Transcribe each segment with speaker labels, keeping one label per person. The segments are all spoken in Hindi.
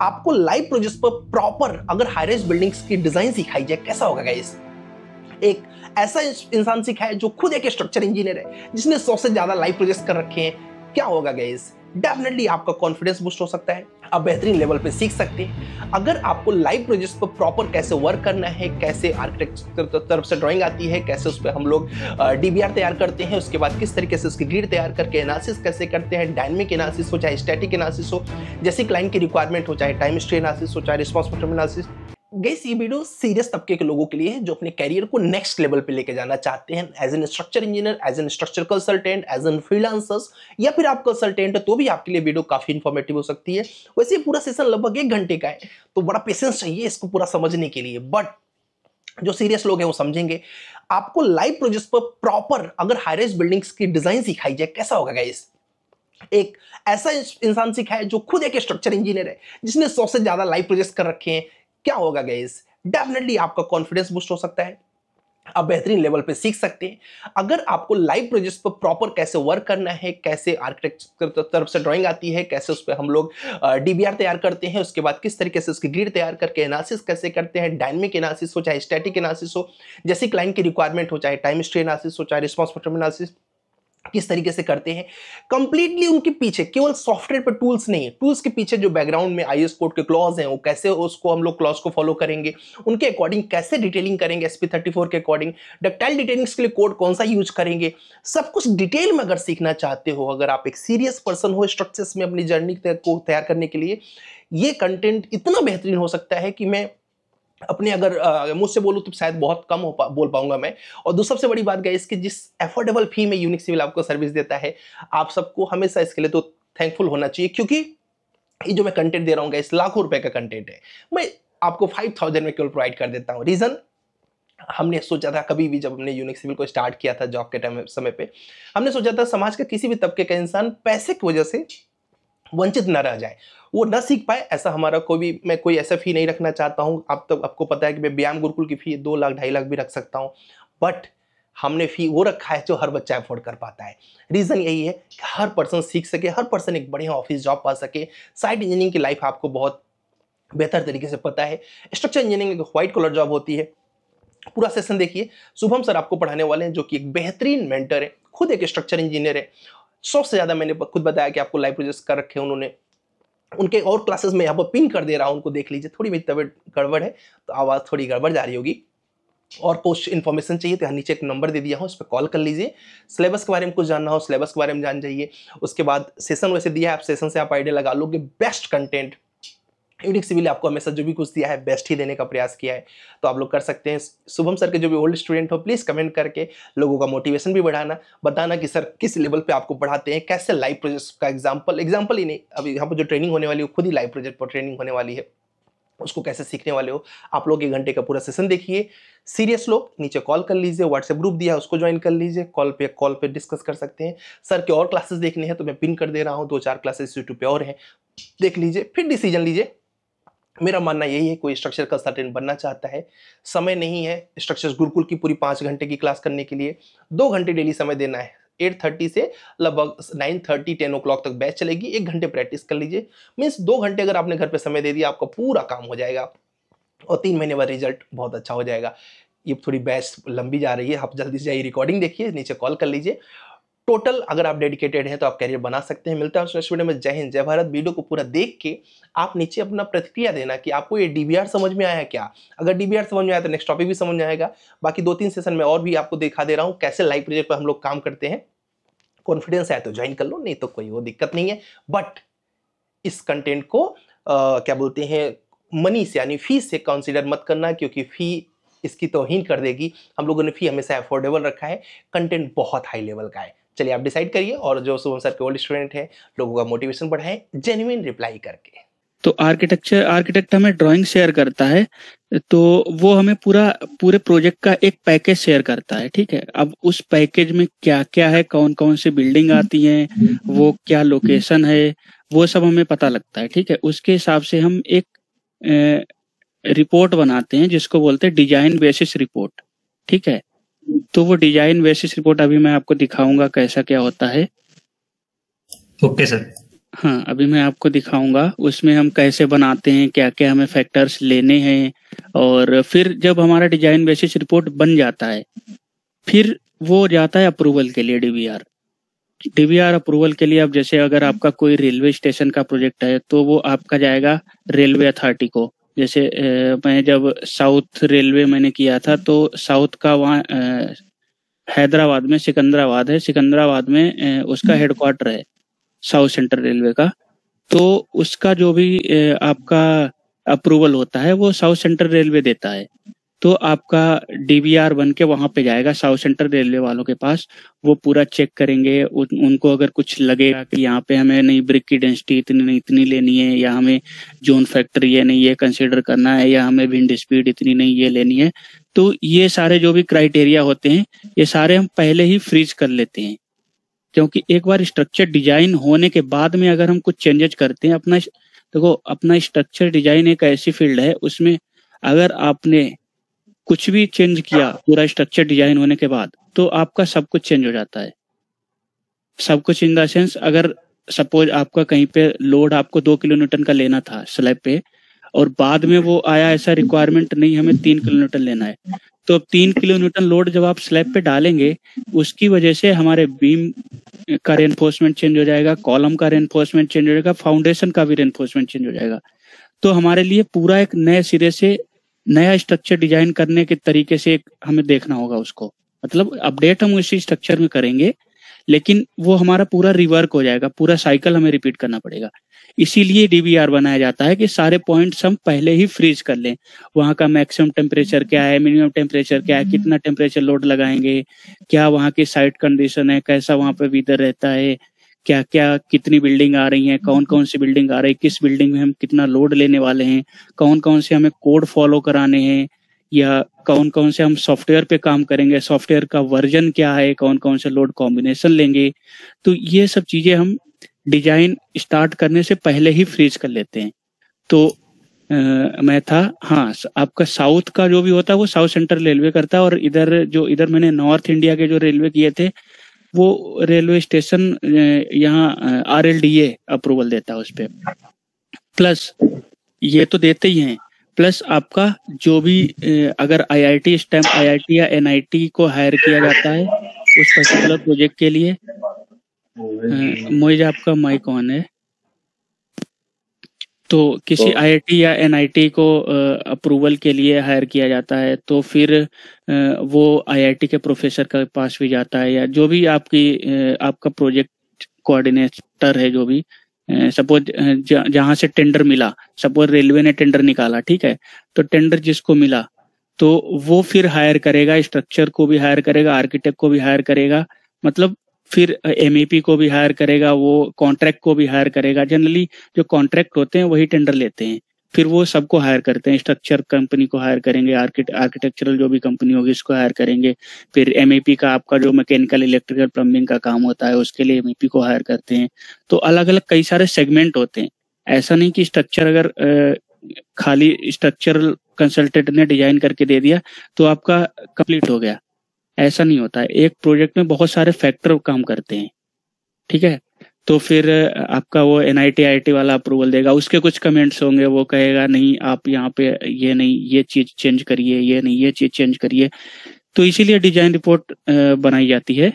Speaker 1: आपको लाइव प्रोजेक्ट्स पर प्रॉपर अगर हाई राइज बिल्डिंग्स की डिजाइन सिखाई जाए कैसा होगा गाइस। एक ऐसा इंसान सीखा है जो खुद एक स्ट्रक्चर इंजीनियर है, जिसने 100 से ज्यादा लाइव प्रोजेक्ट्स कर रखे हैं, क्या होगा गाइस, डेफिनेटली आपका कॉन्फिडेंस बूस्ट हो सकता है, आप बेहतरीन लेवल पे सीख सकते हैं। अगर आपको लाइव प्रोजेक्ट्स पर प्रॉपर कैसे वर्क करना है, कैसे आर्किटेक्चर तरफ से ड्राइंग आती है, कैसे उस पर हम लोग डीबीआर तैयार करते हैं, उसके बाद किस तरीके से उसकी ग्रिड तैयार करके एनालिसिस कैसे करते हैं, डायनेमिक एनालिसिस हो चाहे स्टैटिक एनालिसिस हो, जैसे क्लाइंट की रिक्वायरमेंट हो, चाहे टाइम हिस्ट्री एनालिसिस हो, चाहे रिस्पांस स्पेक्ट्रम एनालिसिस। गाइस ये वीडियो सीरियस तबके के लोगों के लिए है जो अपने कैरियर को नेक्स्ट लेवल पे लेके जाना चाहते हैं, as an structure engineer, as an structure consultant, as an freelancers, या फिर आप कंसल्टेंट है तो भी आपके लिए वीडियो काफी इंफॉर्मेटिव हो सकती है। वैसे पूरा सेशन लगभग 1 घंटे का है, तो बड़ा पेशेंस चाहिए इसको पूरा समझने के लिए, बट जो सीरियस लोग हैं वो समझेंगे। आपको लाइव प्रोजेक्ट्स पर प्रॉपर अगर हाई राइज बिल्डिंग्स की डिजाइन सिखाई जाए कैसा होगा गाइस। एक ऐसा इंसान सीखा है जो खुद एक स्ट्रक्चर इंजीनियर है, जिसने 100 से ज्यादा लाइव प्रोजेक्ट्स कर रखे हैं, क्या होगा गाइस, डेफिनेटली आपका कॉन्फिडेंस बूस्ट हो सकता है, आप बेहतरीन लेवल पे सीख सकते हैं। अगर आपको लाइव प्रोजेक्ट्स पर प्रॉपर कैसे वर्क करना है, कैसे आर्किटेक्चर तरफ से ड्राइंग आती है, कैसे उस पर हम लोग डीबीआर तैयार करते हैं, उसके बाद किस तरीके से उसकी ग्रिड तैयार करके एनालिसिस कैसे करते हैं, डायनेमिक एनालिसिस हो चाहे स्टैटिक एनालिसिस हो, जैसे क्लाइंट की रिक्वायरमेंट हो, चाहे टाइम हिस्ट्री एनालिसिस हो, चाहे रिस्पांस स्पेक्ट्रम एनालिसिस, किस तरीके से करते हैं कंप्लीटली। उनके पीछे केवल सॉफ्टवेयर पर टूल्स नहीं है, टूल्स के पीछे जो बैकग्राउंड में आईएस कोड के क्लॉज हैं वो कैसे उसको हम लोग क्लॉज को फॉलो करेंगे, उनके अकॉर्डिंग कैसे डिटेलिंग करेंगे, SP34 के अकॉर्डिंग डक्टाइल डिटेलिंग्स के लिए कोड कौन सा यूज करेंगे, सब कुछ डिटेल में अगर सीखना चाहते हो, अगर आप एक सीरियस पर्सन हो स्ट्रक्चर्स में अपनी जर्नी को तैयार करने के लिए, ये कंटेंट इतना बेहतरीन हो सकता है कि मैं अपने अगर मुझसे बोलूं तो शायद बहुत कम बोल पाऊंगा मैं। और दूसरी सबसे बड़ी बात गाइस कि जिस अफोर्डेबल फी में यूनिक सिविल आपको सर्विस देता है, आप सबको हमेशा इसके लिए तो थैंकफुल होना चाहिए, क्योंकि ये जो मैं कंटेंट दे रहा हूँ गाइस लाखों रुपए का कंटेंट है, मैं आपको 5000 में केवल प्रोवाइड कर देता हूँ। रीजन, हमने सोचा था कभी भी जब हमने यूनिक सिविल को स्टार्ट किया था जॉब के टाइम समय पे, हमने सोचा था समाज का किसी भी तबके का इंसान पैसे की वजह से वंचित न रह जाए, वो न सीख पाए, ऐसा हमारा मैं कोई ऐसा फी नहीं रखना चाहता हूं। आप तो आपको पता है कि मैं व्यायाम गुरुकुल की फी 2 लाख 2.5 लाख भी रख सकता हूं, बट हमने फी वो रखा है जो हर बच्चा अफोर्ड कर पाता है। रीजन यही है कि हर पर्सन सीख सके, हर पर्सन एक बढ़िया ऑफिस जॉब पा सके। साइट इंजीनियरिंग की लाइफ आपको बहुत बेहतर तरीके से पता है। स्ट्रक्चर इंजीनियरिंग एक व्हाइट कॉलर जॉब होती है। पूरा सेशन देखिए, शुभम सर आपको पढ़ाने वाले हैं जो कि एक बेहतरीन मेंटर है, खुद एक स्ट्रक्चर इंजीनियर है। 100 से ज्यादा मैंने खुद बताया कि आपको लाइव प्रोजेक्ट्स कर रखे हैं उन्होंने। उनके और क्लासेस में यहाँ पर पिन कर दे रहा हूं, उनको देख लीजिए। थोड़ी मेरी तबीयत गड़बड़ है तो आवाज थोड़ी गड़बड़ जा रही होगी, और कुछ इन्फॉर्मेशन चाहिए तो यहाँ नीचे एक नंबर दे दिया हूँ, उस पर कॉल कर लीजिए। सिलेबस के बारे में कुछ जानना हो सिलेबस के बारे में जान जाइए। उसके बाद सेशन वैसे दिया है, आप सेशन से आप आइडिया लगा लोगे। बेस्ट कंटेंट यूनिक सिविल आपको हमेशा जो भी कुछ दिया है बेस्ट ही देने का प्रयास किया है, तो आप लोग कर सकते हैं। शुभम सर के जो भी ओल्ड स्टूडेंट हो प्लीज कमेंट करके लोगों का मोटिवेशन भी बढ़ाना, बताना कि सर किस लेवल पे आपको पढ़ाते हैं, कैसे लाइव प्रोजेक्ट का एग्जांपल ही नहीं, अभी यहाँ पर जो ट्रेनिंग होने वाली है खुद ही लाइव प्रोजेक्ट पर ट्रेनिंग होने वाली है, उसको कैसे सीखने वाले हो। आप लोग 1 घंटे का पूरा सेशन देखिए। सीरियस लोग नीचे कॉल कर लीजिए, व्हाट्सएप ग्रुप दिया है उसको ज्वाइन कर लीजिए, कॉल पे डिस्कस कर सकते हैं। सर के और क्लासेस देखने हैं तो मैं पिन कर दे रहा हूँ, 2-4 क्लासेस यूट्यूब पे और हैं, देख लीजिए फिर डिसीजन लीजिए। मेरा मानना यही है, कोई स्ट्रक्चर कंसल्टेंट बनना चाहता है, समय नहीं है स्ट्रक्चर गुरुकुल की पूरी 5 घंटे की क्लास करने के लिए, 2 घंटे डेली समय देना है। 8:30 से लगभग 9:30 10 o'clock तक बैच चलेगी। 1 घंटे प्रैक्टिस कर लीजिए, मीन्स 2 घंटे अगर आपने घर पे समय दे दिया आपका पूरा काम हो जाएगा, और 3 महीने बाद रिजल्ट बहुत अच्छा हो जाएगा। ये थोड़ी बैच लंबी जा रही है, आप जल्दी से जाइए रिकॉर्डिंग देखिए, नीचे कॉल कर लीजिए। टोटल अगर आप डेडिकेटेड हैं तो आप कैरियर बना सकते हैं। मिलता है नेक्स्ट वीडियो में। जय हिंद जय भारत। वीडियो को पूरा देख के आप नीचे अपना प्रतिक्रिया देना कि आपको ये डीबीआर समझ में आया क्या। अगर डीबीआर समझ में आया तो नेक्स्ट टॉपिक भी समझ में आएगा। बाकी 2-3 सेशन में और भी आपको दिखा दे रहा हूँ कैसे लाइव प्रोजेक्ट पर हम लोग काम करते हैं। कॉन्फिडेंस है तो ज्वाइन कर लो, नहीं तो कोई वो दिक्कत नहीं है। बट इस कंटेंट को क्या बोलते हैं, मनी से यानी फीस से कंसिडर मत करना, क्योंकि फी इसकी तौहीन कर देगी। हम लोगों ने फी हमेशा अफोर्डेबल रखा है, कंटेंट बहुत हाई लेवल का है। चलिए आप डिसाइड करिए, और जो शुभम सर के ओल्ड स्टूडेंट है लोगों का मोटिवेशन बढ़ाएं जेन्युइन रिप्लाई करके।
Speaker 2: तो आर्किटेक्ट हमें ड्राइंग शेयर करता है, तो वो हमें पूरे प्रोजेक्ट का एक पैकेज शेयर करता है, ठीक है। अब उस पैकेज में क्या क्या है, कौन कौन सी बिल्डिंग आती हैं, वो क्या लोकेशन है, वो सब हमें पता लगता है, ठीक है। उसके हिसाब से हम एक रिपोर्ट बनाते हैं जिसको बोलते हैं डिजाइन बेसिस रिपोर्ट, ठीक है। तो वो डिजाइन बेसिस रिपोर्ट अभी मैं आपको दिखाऊंगा कैसा क्या होता है।
Speaker 3: Okay sir.
Speaker 2: हाँ, अभी मैं आपको दिखाऊंगा उसमें हम कैसे बनाते हैं, क्या क्या हमें फैक्टर्स लेने हैं। और फिर जब हमारा डिजाइन बेसिस रिपोर्ट बन जाता है, फिर वो जाता है अप्रूवल के लिए डीवीआर। डीवीआर अप्रूवल के लिए, अब जैसे अगर आपका कोई रेलवे स्टेशन का प्रोजेक्ट है तो वो आपका जाएगा रेलवे अथॉरिटी को। जैसे मैं जब साउथ रेलवे मैंने किया था तो साउथ का वहाँ हैदराबाद में सिकंदराबाद है, सिकंदराबाद में उसका हेडक्वार्टर है साउथ सेंट्रल रेलवे का। तो उसका जो भी आपका अप्रूवल होता है वो साउथ सेंट्रल रेलवे देता है। तो आपका डीवीआर बन के वहां पे जाएगा साउथ सेंट्रल रेलवे वालों के पास। वो पूरा चेक करेंगे, उनको अगर कुछ लगेगा कि यहाँ पे हमें नहीं ब्रिक की डेंसिटी इतनी नहीं इतनी लेनी है, या हमें जोन फैक्टर ये नहीं ये कंसिडर करना है, या हमें विंड स्पीड इतनी नहीं ये लेनी है, तो ये सारे जो भी क्राइटेरिया होते हैं ये सारे हम पहले ही फ्रीज कर लेते हैं। क्योंकि एक बार स्ट्रक्चर डिजाइन होने के बाद में अगर हम कुछ चेंजेस करते हैं, देखो अपना स्ट्रक्चर डिजाइन एक ऐसी फील्ड है, उसमें अगर आपने कुछ भी चेंज किया पूरा स्ट्रक्चर डिजाइन होने के बाद, तो आपका सब कुछ चेंज हो जाता है। सब कुछ इन द सेंस, अगर सपोज आपका कहीं पे लोड आपको 2 किलो न्यूटन का लेना था स्लैब पे, और बाद में वो आया ऐसा रिक्वायरमेंट नहीं हमें 3 किलो न्यूटन लेना है, तो अब 3 किलो न्यूटन लोड जब आप स्लैब पे डालेंगे, उसकी वजह से हमारे बीम का रेनफोर्समेंट चेंज हो जाएगा, कॉलम का रेनफोर्समेंट चेंज हो जाएगा, फाउंडेशन का भी रेनफोर्समेंट चेंज हो जाएगा। तो हमारे लिए पूरा एक नए सिरे से नया स्ट्रक्चर डिजाइन करने के तरीके से हमें देखना होगा उसको। मतलब अपडेट हम उसी स्ट्रक्चर में करेंगे, लेकिन वो हमारा पूरा रिवर्क हो जाएगा, पूरा साइकिल हमें रिपीट करना पड़ेगा। इसीलिए डीवीआर बनाया जाता है कि सारे पॉइंट्स हम पहले ही फ्रीज कर लें। वहाँ का मैक्सिमम टेम्परेचर क्या है, मिनिमम टेम्परेचर क्या है, कितना टेम्परेचर लोड लगाएंगे, क्या वहाँ की साइट कंडीशन है, कैसा वहाँ पे वेदर रहता है, क्या क्या कितनी बिल्डिंग आ रही है, कौन कौन सी बिल्डिंग आ रही है, किस बिल्डिंग में हम कितना लोड लेने वाले हैं, कौन कौन से हमें कोड फॉलो कराने हैं, या कौन कौन से हम सॉफ्टवेयर पे काम करेंगे, सॉफ्टवेयर का वर्जन क्या है, कौन कौन से लोड कॉम्बिनेशन लेंगे। तो ये सब चीजें हम डिजाइन स्टार्ट करने से पहले ही फ्रीज कर लेते हैं। तो मैं था, हाँ, आपका साउथ का जो भी होता है वो साउथ सेंट्रल रेलवे करता है, और इधर मैंने नॉर्थ इंडिया के जो रेलवे किए थे वो रेलवे स्टेशन यहाँ RLDA अप्रूवल देता है उस पर। प्लस ये तो देते ही हैं, प्लस आपका जो भी अगर IIT स्टैम्प IIT या NIT को हायर किया जाता है उस पर्टिकुलर प्रोजेक्ट के लिए, मोइज आपका माइक ऑन है, तो किसी IIT या NIT को अप्रूवल के लिए हायर किया जाता है, तो फिर वो IIT के प्रोफेसर के पास भी जाता है, या जो भी आपका प्रोजेक्ट कोऑर्डिनेटर है, जो भी सपोज जहाँ से टेंडर मिला, सपोज रेलवे ने टेंडर निकाला, ठीक है, तो टेंडर जिसको मिला तो वो फिर हायर करेगा, स्ट्रक्चर को भी हायर करेगा, आर्किटेक्ट को भी हायर करेगा, मतलब फिर MEP को भी हायर करेगा, वो कॉन्ट्रैक्ट को भी हायर करेगा। जनरली जो कॉन्ट्रैक्ट होते हैं वही टेंडर लेते हैं, फिर वो सबको हायर करते हैं। स्ट्रक्चर कंपनी को हायर करेंगे, आर्किटेक्चरल जो भी कंपनी होगी उसको हायर करेंगे, फिर MEP का आपका जो मैकेनिकल इलेक्ट्रिकल प्लम्बिंग का काम होता है उसके लिए MEP को हायर करते हैं। तो अलग अलग कई सारे सेगमेंट होते हैं। ऐसा नहीं कि स्ट्रक्चर अगर खाली स्ट्रक्चरल कंसल्टेंट ने डिजाइन करके दे दिया तो आपका कंप्लीट हो गया, ऐसा नहीं होता है। एक प्रोजेक्ट में बहुत सारे फैक्टर काम करते हैं, ठीक है। तो फिर आपका वो NIT IIT वाला अप्रूवल देगा, उसके कुछ कमेंट्स होंगे, वो कहेगा नहीं आप यहाँ पे ये नहीं ये चीज चेंज करिए, ये नहीं ये चीज चेंज करिए। तो इसीलिए डिजाइन रिपोर्ट बनाई जाती है,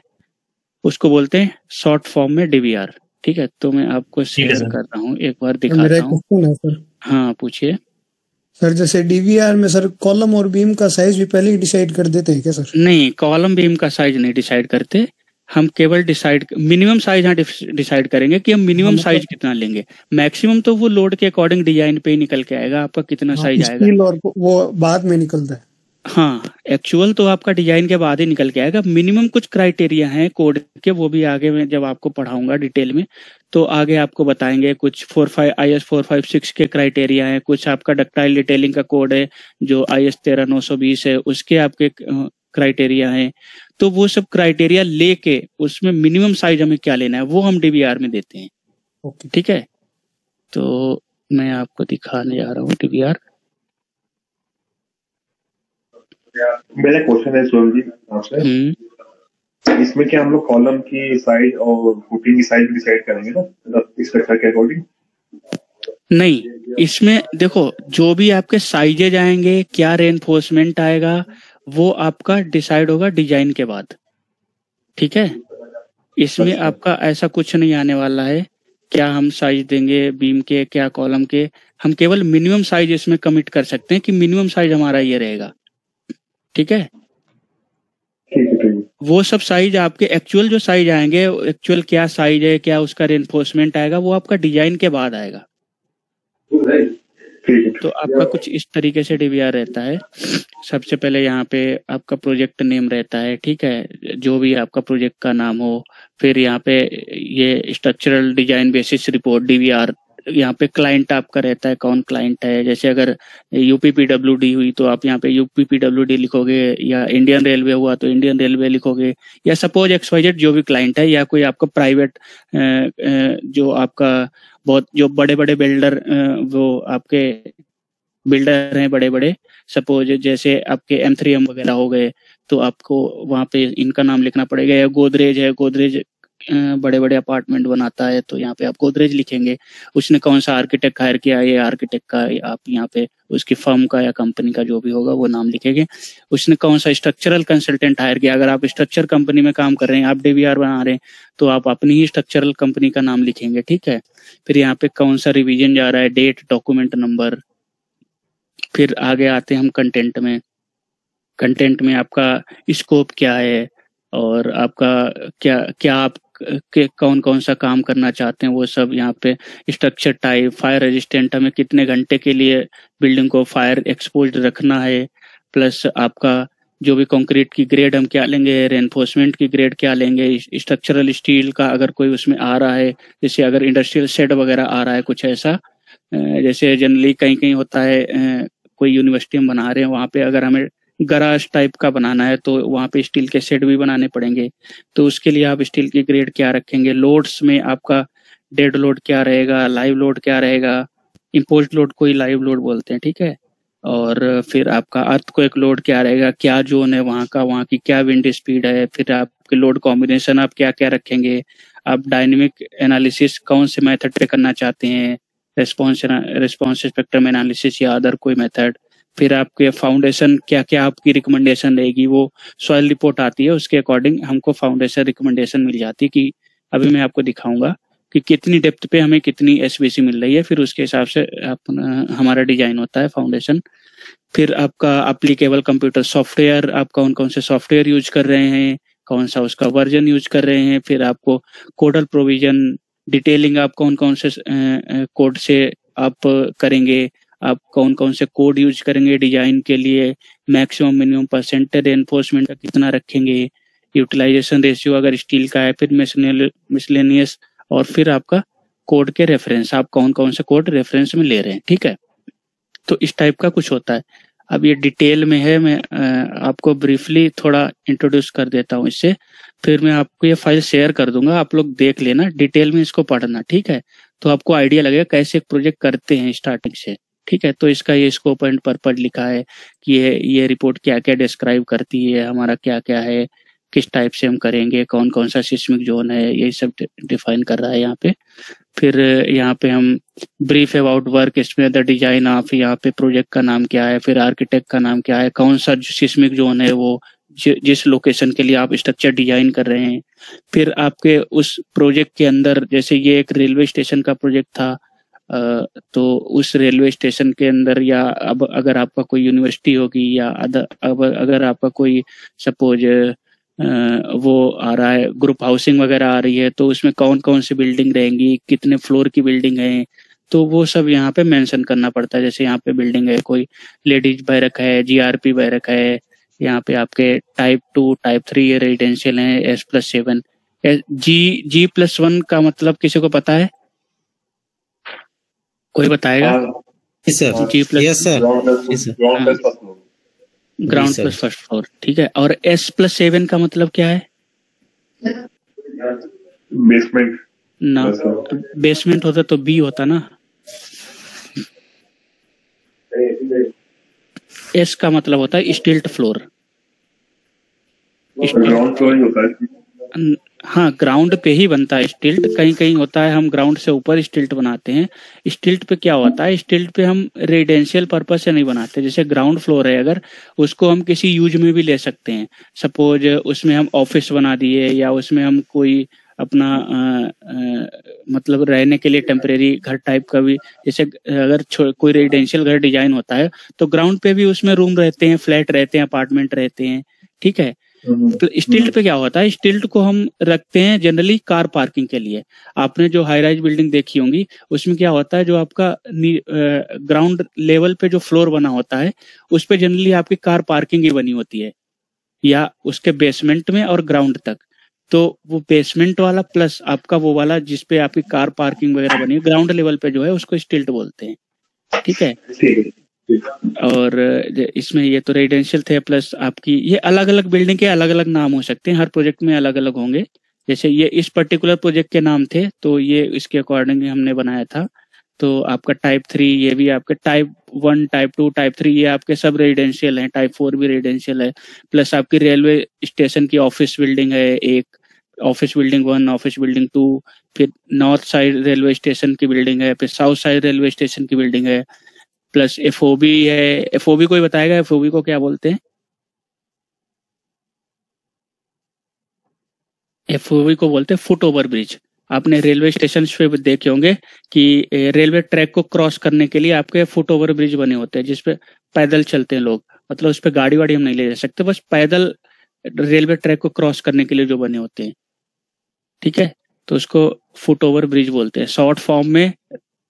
Speaker 2: उसको बोलते हैं शॉर्ट फॉर्म में DVR। ठीक है, तो मैं आपको शेयर कर रहा हूँ, एक बार दिखाता हूँ। हाँ पूछिए
Speaker 3: सर। जैसे DVR में सर कॉलम और बीम का साइज भी पहले ही डिसाइड कर देते हैं क्या सर?
Speaker 2: नहीं, कॉलम बीम का साइज नहीं डिसाइड करते, हम केवल मिनिमम साइज हाँ डिसाइड करेंगे कि हम मिनिमम साइज कितना लेंगे। मैक्सिमम तो वो लोड के अकॉर्डिंग डिजाइन पे ही निकल के आएगा आपका कितना साइज आएगा,
Speaker 3: और वो बाद में निकलता है।
Speaker 2: हाँ, एक्चुअल तो आपका डिजाइन के बाद ही निकल के आएगा। मिनिमम कुछ क्राइटेरिया हैं कोड के, वो भी आगे में जब आपको पढ़ाऊंगा डिटेल में तो आगे आपको बताएंगे। कुछ IS 456 के क्राइटेरिया हैं, कुछ आपका डक्टाइल डिटेलिंग का कोड है जो IS 13920 है, उसके आपके क्राइटेरिया हैं। तो वो सब क्राइटेरिया लेके उसमें मिनिमम साइज हमें क्या लेना है वो हम DVR में देते हैं। ठीक है, तो मैं आपको दिखाने जा रहा हूँ DVR।
Speaker 4: मेरा क्वेश्चन है सोम जी आपसे, इसमें क्या हम लोग कॉलम की साइज और फुटिंग की साइज डिसाइड करेंगे ना, मतलब स्ट्रक्चर के अकॉर्डिंग?
Speaker 2: नहीं, इसमें देखो जो भी आपके साइजेज आएंगे, क्या रेनफोर्समेंट आएगा, वो आपका डिसाइड होगा डिजाइन के बाद, ठीक है। इसमें
Speaker 4: अच्छा।
Speaker 2: आपका ऐसा कुछ नहीं आने वाला है क्या हम साइज देंगे बीम के, क्या कॉलम के। हम केवल मिनिमम साइज इसमें कमिट कर सकते हैं कि मिनिमम साइज हमारा ये रहेगा, ठीक है।
Speaker 4: ठीक है, ठीक है।
Speaker 2: वो सब साइज आपके एक्चुअल जो साइज आएंगे, एक्चुअल क्या साइज है, क्या उसका रेनफोर्समेंट आएगा, वो आपका डिजाइन के बाद आएगा।
Speaker 4: ठीक है।
Speaker 2: तो आपका कुछ इस तरीके से डीवीआर रहता है। सबसे पहले यहाँ पे आपका प्रोजेक्ट नेम रहता है, ठीक है, जो भी आपका प्रोजेक्ट का नाम हो। फिर यहाँ पे ये structural design basis report DVR, यहाँ पे क्लाइंट आपका रहता है, कौन क्लाइंट है। जैसे अगर यूपीपीडब्ल्यूडी हुई तो आप यहाँ पे यूपीपीडब्ल्यूडी लिखोगे, या इंडियन रेलवे हुआ तो इंडियन रेलवे लिखोगे, या सपोज XYZ जो भी क्लाइंट है, या कोई आपका प्राइवेट जो आपका बहुत जो बड़े बड़े बिल्डर वो आपके बिल्डर हैं बड़े बड़े, सपोज जैसे आपके M3M वगैरह हो गए, तो आपको वहाँ पे इनका नाम लिखना पड़ेगा। या गोदरेज है, गोदरेज बड़े बड़े अपार्टमेंट बनाता है, तो यहाँ पे आप गोदरेज लिखेंगे। उसने कौन सा आर्किटेक्ट हायर किया, ये आर्किटेक्ट का आप यहाँ पे उसकी फर्म का या कंपनी का जो भी होगा वो नाम लिखेंगे। उसने कौन सा स्ट्रक्चरल कंसल्टेंट हायर किया, अगर आप स्ट्रक्चर कंपनी में काम कर रहे हैं, आप डीवीआर बना रहे हैं, तो आप अपनी ही स्ट्रक्चरल कंपनी का नाम लिखेंगे, ठीक है। फिर यहाँ पे कौन सा रिवीजन जा रहा है, डेट, डॉक्यूमेंट नंबर। फिर आगे आते हैं हम कंटेंट में। कंटेंट में आपका स्कोप क्या है, और आपका क्या क्या आप के कौन कौन सा काम करना चाहते हैं, वो सब यहाँ पे। स्ट्रक्चर टाइप, फायर रेजिस्टेंट, हमें कितने घंटे के लिए बिल्डिंग को फायर एक्सपोज्ड रखना है, प्लस आपका जो भी कंक्रीट की ग्रेड हम क्या लेंगे, रेनफोर्समेंट की ग्रेड क्या लेंगे, स्ट्रक्चरल स्टील का अगर कोई उसमें आ रहा है, जैसे अगर इंडस्ट्रियल शेड वगैरह आ रहा है कुछ ऐसा, जैसे जनरली कहीं कहीं होता है कोई यूनिवर्सिटी में बना रहे हैं, वहाँ पे अगर हमें गराज टाइप का बनाना है तो वहाँ पे स्टील के शेड भी बनाने पड़ेंगे। तो उसके लिए आप स्टील की ग्रेड क्या रखेंगे। लोड्स में आपका डेड लोड क्या रहेगा, लाइव लोड क्या रहेगा। इम्पोज्ड लोड को ही लाइव लोड बोलते हैं, ठीक है। और फिर आपका अर्थक्वेक लोड क्या रहेगा, क्या जोन है वहाँ का, वहाँ की क्या विंड स्पीड है। फिर आपके लोड कॉम्बिनेशन आप क्या क्या रखेंगे। आप डायनेमिक एनालिसिस कौन से मेथड पे करना चाहते हैं, रिस्पॉन्स स्पेक्ट्रम एनालिसिस या अदर कोई मेथड। फिर आपके फाउंडेशन क्या क्या आपकी रिकमेंडेशन रहेगी, वो सॉइल रिपोर्ट आती है, उसके अकॉर्डिंग हमको फाउंडेशन रिकमेंडेशन मिल जाती है कि अभी मैं आपको दिखाऊंगा कि कितनी डेप्थ पे हमें कितनी एसबीसी मिल रही है। फिर उसके हिसाब से हमारा डिजाइन होता है फाउंडेशन। फिर आपका एप्लीकेबल कंप्यूटर सॉफ्टवेयर, आप कौन कौन से सॉफ्टवेयर यूज कर रहे हैं, कौन सा उसका वर्जन यूज कर रहे हैं। फिर आपको कोडल प्रोविजन डिटेलिंग, आप कौन कौन से कोड से आप करेंगे, आप कौन कौन से कोड यूज करेंगे डिजाइन के लिए, मैक्सिमम मिनिमम परसेंटेज एनफोर्समेंट का कितना रखेंगे, यूटिलाइजेशन रेशियो अगर स्टील का है, फिर मिसलेनियस, और फिर आपका कोड के रेफरेंस, आप कौन कौन से कोड रेफरेंस में ले रहे हैं, ठीक है। तो इस टाइप का कुछ होता है। अब ये डिटेल में है, मैं आपको ब्रीफली थोड़ा इंट्रोड्यूस कर देता हूँ इससे, फिर मैं आपको ये फाइल शेयर कर दूंगा, आप लोग देख लेना, डिटेल में इसको पढ़ना, ठीक है। तो आपको आइडिया लगेगा कैसे एक प्रोजेक्ट करते हैं स्टार्टिंग से, ठीक है। तो इसका ये स्कोप एंड पर्पज लिखा है कि ये रिपोर्ट क्या क्या डिस्क्राइब करती है, हमारा क्या क्या है, किस टाइप से हम करेंगे, कौन कौन सा सिस्मिक जोन है, यही सब डिफाइन कर रहा है यहाँ पे। फिर यहाँ पे हम ब्रीफ अबाउट वर्क, इसमें द डिजाइन ऑफ, यहाँ पे प्रोजेक्ट का नाम क्या है, फिर आर्किटेक्ट का नाम क्या है, कौन सा सिस्मिक जोन है वो जिस लोकेशन के लिए आप स्ट्रक्चर डिजाइन कर रहे हैं। फिर आपके उस प्रोजेक्ट के अंदर, जैसे ये एक रेलवे स्टेशन का प्रोजेक्ट था, तो उस रेलवे स्टेशन के अंदर, या अब अगर आपका कोई यूनिवर्सिटी होगी, या अगर आपका कोई सपोज वो आ रहा है, ग्रुप हाउसिंग वगैरह आ रही है, तो उसमें कौन कौन सी बिल्डिंग रहेंगी, कितने फ्लोर की बिल्डिंग है, तो वो सब यहाँ पे मेंशन करना पड़ता है। जैसे यहाँ पे बिल्डिंग है, कोई लेडीज बैरक है, जीआरपी बैरक है, यहाँ पे आपके टाइप 2 टाइप 3 रेजिडेंशियल है, S+7। G+1 का मतलब किसी को पता है, कोई बताएगा? ग्राउंड प्लस फर्स्ट फ्लोर, ठीक है। और S+7 का मतलब क्या है?
Speaker 4: बेसमेंट
Speaker 2: ना, बेसमेंट होता तो B होता ना। S का मतलब होता है स्टिल्ट फ्लोर।
Speaker 4: ग्राउंड फ्लोर ही होता है।
Speaker 2: हाँ, ग्राउंड पे ही बनता है स्टिल्ट। कहीं कहीं होता है हम ग्राउंड से ऊपर स्टिल्ट बनाते हैं। स्टिल्ट पे क्या होता है, स्टिल्ट पे हम रेजिडेंशियल पर्पस से नहीं बनाते। जैसे ग्राउंड फ्लोर है, अगर उसको हम किसी यूज में भी ले सकते हैं। सपोज उसमें हम ऑफिस बना दिए, या उसमें हम कोई अपना मतलब रहने के लिए टेम्परेरी घर टाइप का भी, जैसे अगर कोई रेजिडेंशियल घर डिजाइन होता है तो ग्राउंड पे भी उसमें रूम रहते हैं, फ्लैट रहते हैं, अपार्टमेंट रहते हैं, ठीक है। तो स्टिल्ट पे क्या होता है, स्टिल्ट को हम रखते हैं जनरली कार पार्किंग के लिए। आपने जो हाई राइज बिल्डिंग देखी होंगी उसमें क्या होता है, जो आपका ग्राउंड लेवल पे जो फ्लोर बना होता है उस पे जनरली आपकी कार पार्किंग ही बनी होती है, या उसके बेसमेंट में और ग्राउंड तक। तो वो बेसमेंट वाला प्लस आपका वो वाला जिसपे आपकी कार पार्किंग वगैरह बनी है, ग्राउंड लेवल पे जो है उसको स्टिल्ट बोलते हैं, ठीक है। और इसमें ये तो रेजिडेंशियल थे, प्लस आपकी ये अलग अलग बिल्डिंग के अलग अलग नाम हो सकते हैं, हर प्रोजेक्ट में अलग अलग होंगे। जैसे ये इस पर्टिकुलर प्रोजेक्ट के नाम थे तो ये इसके अकॉर्डिंग हमने बनाया था। तो आपका टाइप 3, ये भी आपके टाइप 1, टाइप 2, टाइप 3 ये आपके सब रेजिडेंशियल हैं, टाइप 4 भी रेजिडेंशियल है। प्लस आपकी रेलवे स्टेशन की ऑफिस बिल्डिंग है, एक ऑफिस बिल्डिंग 1, ऑफिस बिल्डिंग 2, फिर नॉर्थ साइड रेलवे स्टेशन की बिल्डिंग है, फिर साउथ साइड रेलवे स्टेशन की बिल्डिंग है, प्लस एफओबी है। एफओबी कोई बताएगा एफओबी को क्या बोलते हैं? एफओबी को बोलते हैं फुट ओवर ब्रिज। आपने रेलवे स्टेशन पे देखे होंगे कि रेलवे ट्रैक को क्रॉस करने के लिए आपके फुट ओवर ब्रिज बने होते हैं, जिसपे पैदल चलते हैं लोग। मतलब उस पर गाड़ी वाड़ी हम नहीं ले जा सकते, बस पैदल रेलवे ट्रैक को क्रॉस करने के लिए जो बने होते हैं, ठीक है। तो उसको फुट ओवर ब्रिज बोलते हैं, शॉर्ट फॉर्म में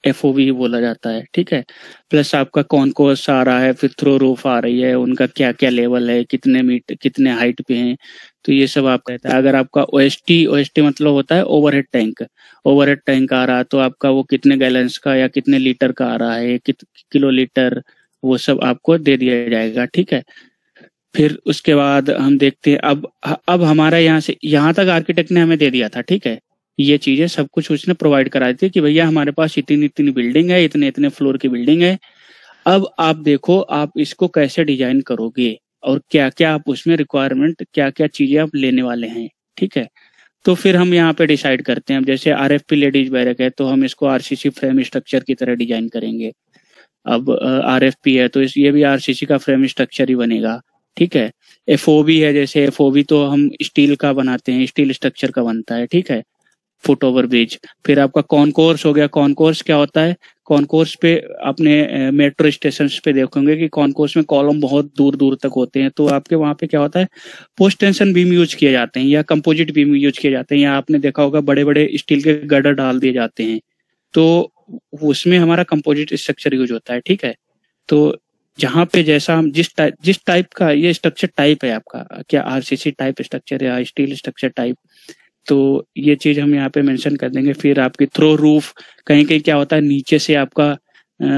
Speaker 2: एफओबी ही बोला जाता है, ठीक है। प्लस आपका कॉन्कोर्स आ रहा है, फिर थ्रो रूफ आ रही है, उनका क्या क्या लेवल है, कितने मीटर कितने हाइट पे हैं, तो ये सब आप कहता है। अगर आपका ओएसटी मतलब होता है ओवरहेड टैंक, ओवरहेड टैंक आ रहा है तो आपका वो कितने गैलन्स का या कितने लीटर का आ रहा है, किलो लीटर, वो सब आपको दे दिया जाएगा, ठीक है। फिर उसके बाद हम देखते हैं अब हमारा यहाँ से यहाँ तक आर्किटेक्ट ने हमें दे दिया था, ठीक है। ये चीजें सब कुछ उसने प्रोवाइड करा दी कि भैया हमारे पास इतनी इतनी बिल्डिंग है, इतने इतने फ्लोर की बिल्डिंग है। अब आप देखो आप इसको कैसे डिजाइन करोगे और क्या क्या आप उसमें रिक्वायरमेंट, क्या क्या चीजें आप लेने वाले हैं, ठीक है। तो फिर हम यहाँ पे डिसाइड करते हैं। अब जैसे आरएफपी लेडीज बैरक है तो हम इसको आरसीसी फ्रेम स्ट्रक्चर की तरह डिजाइन करेंगे। अब आरएफपी है तो ये भी आरसीसी का फ्रेम स्ट्रक्चर ही बनेगा, ठीक है। एफओबी है, जैसे एफओबी तो हम स्टील का बनाते हैं, स्टील स्ट्रक्चर का बनता है, ठीक है, फुट ओवर ब्रिज। फिर आपका कॉन्कोर्स हो गया। कॉन्कोर्स क्या होता है, कॉन्कोर्स पे अपने मेट्रो स्टेशन पे देखोगे कि कॉन्कोर्स में कॉलम बहुत दूर दूर तक होते हैं, तो आपके वहां पे क्या होता है, पोस्ट टेंशन बीम यूज किए जाते हैं या कंपोजिट बीम यूज किए जाते हैं, या आपने देखा होगा बड़े बड़े स्टील के गर्डर डाल दिए जाते हैं, तो उसमें हमारा कंपोजिट स्ट्रक्चर यूज होता है, ठीक है। तो जहाँ पे जैसा हम जिस टाइप का ये स्ट्रक्चर टाइप है आपका, क्या आरसीसी टाइप स्ट्रक्चर या स्टील स्ट्रक्चर टाइप, तो ये चीज हम यहाँ पे मेंशन कर देंगे। फिर आपकी थ्रो रूफ, कहीं कहीं क्या होता है नीचे से आपका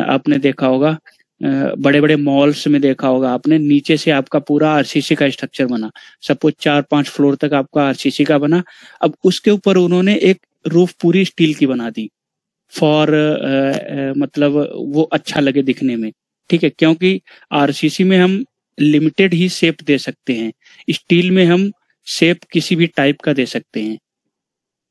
Speaker 2: आपने देखा होगा बड़े बड़े मॉल्स में देखा होगा आपने, नीचे से आपका पूरा आरसीसी का स्ट्रक्चर बना, सपोज 4-5 फ्लोर तक आपका आरसीसी का बना। अब उसके ऊपर उन्होंने एक रूफ पूरी स्टील की बना दी फॉर मतलब वो अच्छा लगे दिखने में, ठीक है। क्योंकि आरसीसी में हम लिमिटेड ही शेप दे सकते हैं, स्टील में हम शेप किसी भी टाइप का दे सकते हैं,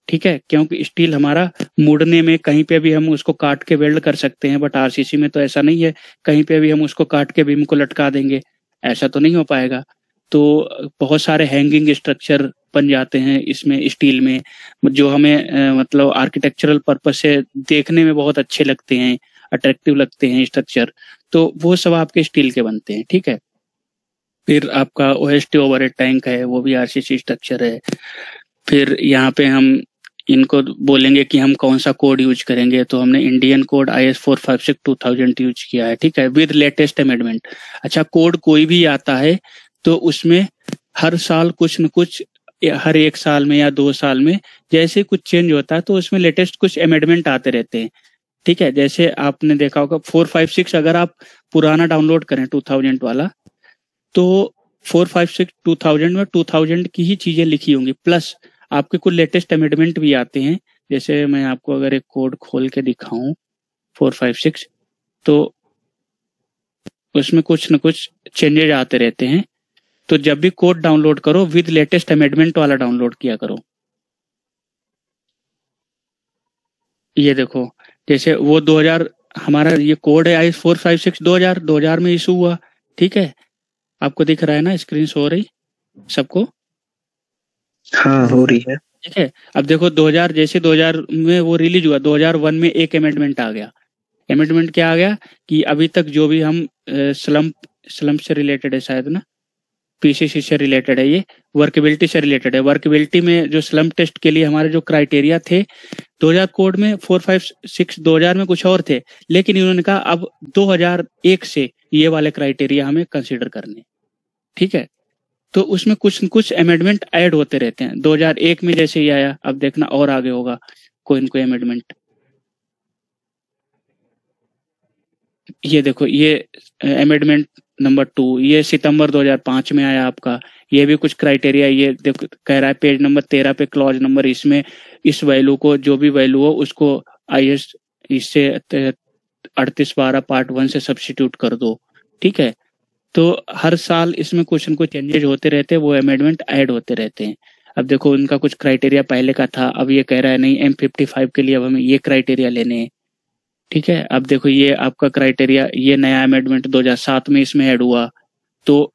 Speaker 2: ठीक है। क्योंकि स्टील हमारा मुड़ने में कहीं पे भी हम उसको काट के वेल्ड कर सकते हैं, बट आरसीसी में तो ऐसा नहीं है, कहीं पे भी हम उसको काट के बीम को लटका देंगे, ऐसा तो नहीं हो पाएगा। तो बहुत सारे हैंगिंग स्ट्रक्चर बन जाते हैं इसमें स्टील में, जो हमें मतलब आर्किटेक्चरल पर्पज से देखने में बहुत अच्छे लगते हैं, अट्रैक्टिव लगते हैं स्ट्रक्चर, तो वो सब आपके स्टील के बनते हैं, ठीक है। फिर आपका ओएसटी ओवरहेड टैंक है, वो भी आरसीसी स्ट्रक्चर है। फिर यहाँ पे हम इनको बोलेंगे कि हम कौन सा कोड यूज करेंगे, तो हमने इंडियन कोड IS 456-2000 यूज किया है, ठीक है, विद लेटेस्ट अमेंडमेंट। अच्छा, कोड कोई भी आता है तो उसमें हर साल कुछ न कुछ, हर 1 साल में या 2 साल में जैसे कुछ चेंज होता है तो उसमें लेटेस्ट कुछ अमेंडमेंट आते रहते हैं, ठीक है। जैसे आपने देखा होगा 456 अगर आप पुराना डाउनलोड करें 2000 वाला, तो 456-2000 में 2000 की ही चीजें लिखी होंगी, प्लस आपके कुछ लेटेस्ट अमेंडमेंट भी आते हैं। जैसे मैं आपको अगर एक कोड खोल के दिखाऊं 456, तो उसमें कुछ न कुछ चेंजेज आते रहते हैं। तो जब भी कोड डाउनलोड करो विद लेटेस्ट अमेंडमेंट वाला डाउनलोड किया करो। ये देखो, जैसे वो 2000 हमारा ये कोड है IS 456 2000 में इशू हुआ, ठीक है, आपको दिख रहा है ना, स्क्रीन शो हो रही सबको?
Speaker 5: हाँ हो रही है।
Speaker 2: ठीक है, अब देखो 2000 जैसे 2000 में वो रिलीज हुआ, 2001 में एक अमेंडमेंट आ गया। अमेंडमेंट क्या आ गया कि अभी तक जो भी हम स्लम्प से रिलेटेड है शायद ना, PCC से रिलेटेड है, ये वर्केबिलिटी से रिलेटेड है। वर्केबिलिटी में जो स्लम्प टेस्ट के लिए हमारे जो क्राइटेरिया थे 2000 कोड में 456 2000 में कुछ और थे, लेकिन इन्होंने कहा अब 2001 से ये वाले क्राइटेरिया हमें कंसीडर करने, ठीक है। तो उसमें कुछ कुछ अमेंडमेंट ऐड होते रहते हैं। 2001 में जैसे ही आया, अब देखना और आगे होगा कोई न कोई अमेंडमेंट। ये देखो, ये अमेंडमेंट नंबर 2 ये सितंबर 2005 में आया आपका। ये भी कुछ क्राइटेरिया, ये देखो कह रहा है पेज नंबर 13 पे क्लॉज नंबर, इसमें इस वैल्यू को जो भी वैल्यू हो उसको IS इससे 3812 पार्ट 1 से सब्स्टिट्यूट कर दो, ठीक है। तो हर साल इसमें कुछ न कुछ चेंजेज होते रहते हैं, वो अमेंडमेंट ऐड होते रहते हैं। अब देखो उनका कुछ क्राइटेरिया पहले का था, अब ये कह रहा है नहीं M55 के लिए अब हमें ये क्राइटेरिया लेने हैं, ठीक है। अब देखो ये आपका क्राइटेरिया, ये नया अमेंडमेंट 2007 में इसमें ऐड हुआ। तो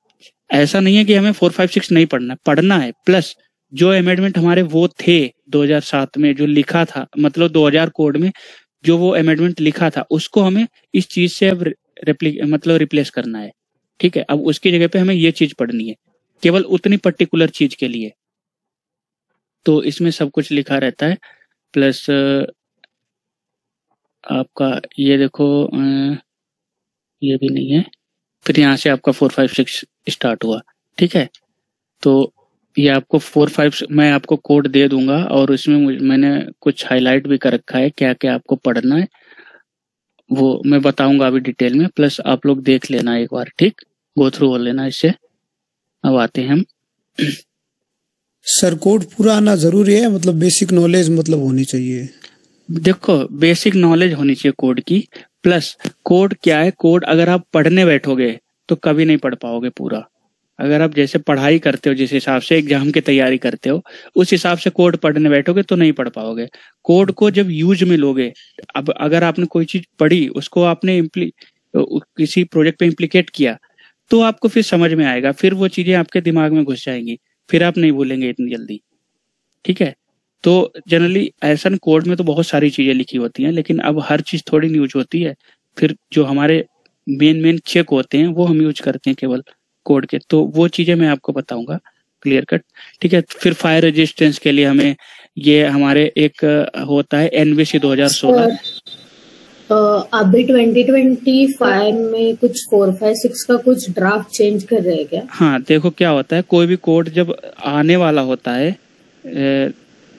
Speaker 2: ऐसा नहीं है कि हमें 456 नहीं पढ़ना है, प्लस जो अमेंडमेंट हमारे वो थे 2007 में जो लिखा था, मतलब 2000 कोड में जो वो अमेंडमेंट लिखा था उसको हमें इस चीज से अब रिप्लेस करना है, ठीक है। अब उसकी जगह पे हमें ये चीज पढ़नी है, केवल उतनी पर्टिकुलर चीज के लिए। तो इसमें सब कुछ लिखा रहता है, प्लस आपका ये देखो ये भी नहीं है, फिर यहाँ से आपका 456 स्टार्ट हुआ, ठीक है। तो ये आपको 4-5 मैं आपको कोड दे दूंगा और उसमें मैंने कुछ हाईलाइट भी कर रखा है क्या क्या आपको पढ़ना है, वो मैं बताऊंगा अभी डिटेल में, प्लस आप लोग देख लेना एक बार, ठीक, गो थ्रू हो लेना इससे। अब आते हैं हम।
Speaker 3: सर कोड पूरा आना जरूरी है, मतलब बेसिक नॉलेज मतलब होनी चाहिए?
Speaker 2: देखो बेसिक नॉलेज होनी चाहिए कोड की, प्लस कोड क्या है, कोड अगर आप पढ़ने बैठोगे तो कभी नहीं पढ़ पाओगे पूरा। अगर आप जैसे पढ़ाई करते हो, जिस हिसाब से एग्जाम की तैयारी करते हो, उस हिसाब से कोड पढ़ने बैठोगे तो नहीं पढ़ पाओगे। कोड को जब यूज में लोगे, अब अगर आपने कोई चीज पढ़ी, उसको आपने किसी प्रोजेक्ट पे इम्प्लीकेट किया, तो आपको फिर समझ में आएगा, फिर वो चीजें आपके दिमाग में घुस जाएंगी, फिर आप नहीं भूलेंगे इतनी जल्दी, ठीक है। तो जनरली ऐसा कोड में तो बहुत सारी चीजें लिखी होती हैं, लेकिन अब हर चीज थोड़ी यूज होती है, फिर जो हमारे मेन चेक होते हैं वो हम यूज करते हैं केवल कोड के। तो वो चीजें मैं आपको बताऊंगा क्लियर कट, ठीक है। फिर फायर रेजिस्टेंस के लिए हमें ये हमारे एक होता है NBC 2016।
Speaker 6: अभी 2025 में कुछ 4-5-6 का कुछ ड्राफ्ट चेंज कर रहे हैं क्या?
Speaker 2: हाँ देखो क्या होता है, कोई भी कोड जब आने वाला होता है,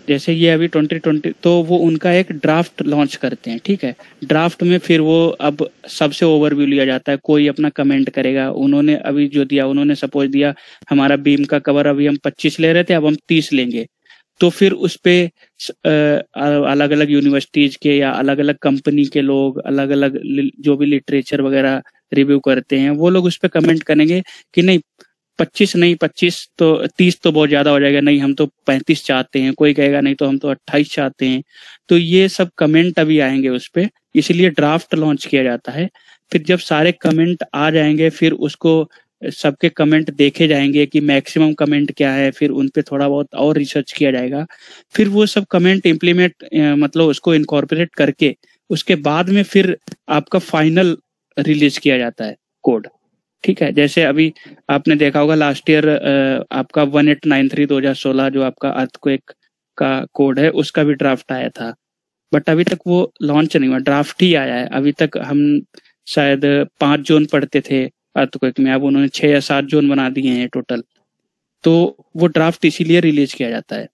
Speaker 2: जैसे ये अभी 2020, तो वो उनका एक ड्राफ्ट लॉन्च करते हैं, ठीक है। ड्राफ्ट में फिर वो अब सबसे ओवरव्यू लिया जाता है, कोई अपना कमेंट करेगा। उन्होंने अभी जो दिया, उन्होंने सपोज दिया हमारा बीम का कवर अभी हम 25 ले रहे थे, अब हम 30 लेंगे, तो फिर उस पे अलग अलग यूनिवर्सिटीज के या अलग अलग कंपनी के लोग, अलग अलग जो भी लिटरेचर वगैरह रिव्यू करते हैं, वो लोग उस पे कमेंट करेंगे कि नहीं 25 नहीं, 25 तो 30 तो बहुत ज्यादा हो जाएगा, नहीं हम तो 35 चाहते हैं, कोई कहेगा नहीं तो हम तो 28 चाहते हैं। तो ये सब कमेंट अभी आएंगे उस पे, इसीलिए ड्राफ्ट लॉन्च किया जाता है। फिर जब सारे कमेंट आ जाएंगे, फिर उसको सबके कमेंट देखे जाएंगे कि मैक्सिमम कमेंट क्या है, फिर उन पे थोड़ा बहुत और रिसर्च किया जाएगा, फिर वो सब कमेंट इम्प्लीमेंट मतलब उसको इनकॉर्पोरेट करके उसके बाद में फिर आपका फाइनल रिलीज किया जाता है कोड, ठीक है। जैसे अभी आपने देखा होगा लास्ट ईयर आपका 1893 2016 जो आपका अर्थक्वेक का कोड है, उसका भी ड्राफ्ट आया था, बट अभी तक वो लॉन्च नहीं हुआ, ड्राफ्ट ही आया है। अभी तक हम शायद 5 जोन पढ़ते थे अर्थक्वेक में, अब उन्होंने 6 या 7 जोन बना दिए हैं टोटल, तो वो ड्राफ्ट इसीलिए रिलीज किया जाता है,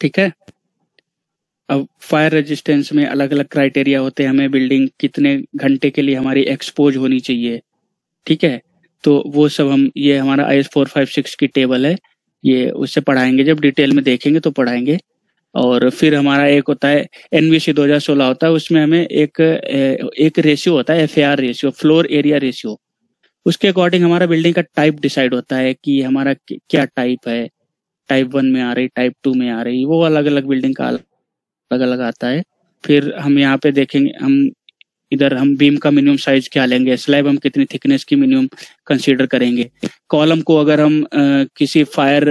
Speaker 2: ठीक है। अब फायर रेजिस्टेंस में अलग अलग क्राइटेरिया होते हैं, हमें बिल्डिंग कितने घंटे के लिए हमारी एक्सपोज होनी चाहिए, ठीक है। तो वो सब हम, ये हमारा IS 456 की टेबल है, ये उससे पढ़ाएंगे, जब डिटेल में देखेंगे तो पढ़ाएंगे। और फिर हमारा एक होता है NBC 2016 होता है, उसमें हमें एक रेशियो होता है, FAR ratio, floor area ratio. उसके अकॉर्डिंग हमारा बिल्डिंग का टाइप डिसाइड होता है कि हमारा क्या टाइप है, टाइप 1 में आ रही, टाइप 2 में आ रही, वो अलग अलग बिल्डिंग का अलग अलग आता है। फिर हम यहाँ पे देखेंगे, हम बीम का मिनिमम साइज क्या लेंगे, स्लैब हम कितनी थिकनेस की मिनिमम कंसीडर करेंगे, कॉलम को अगर हम किसी फायर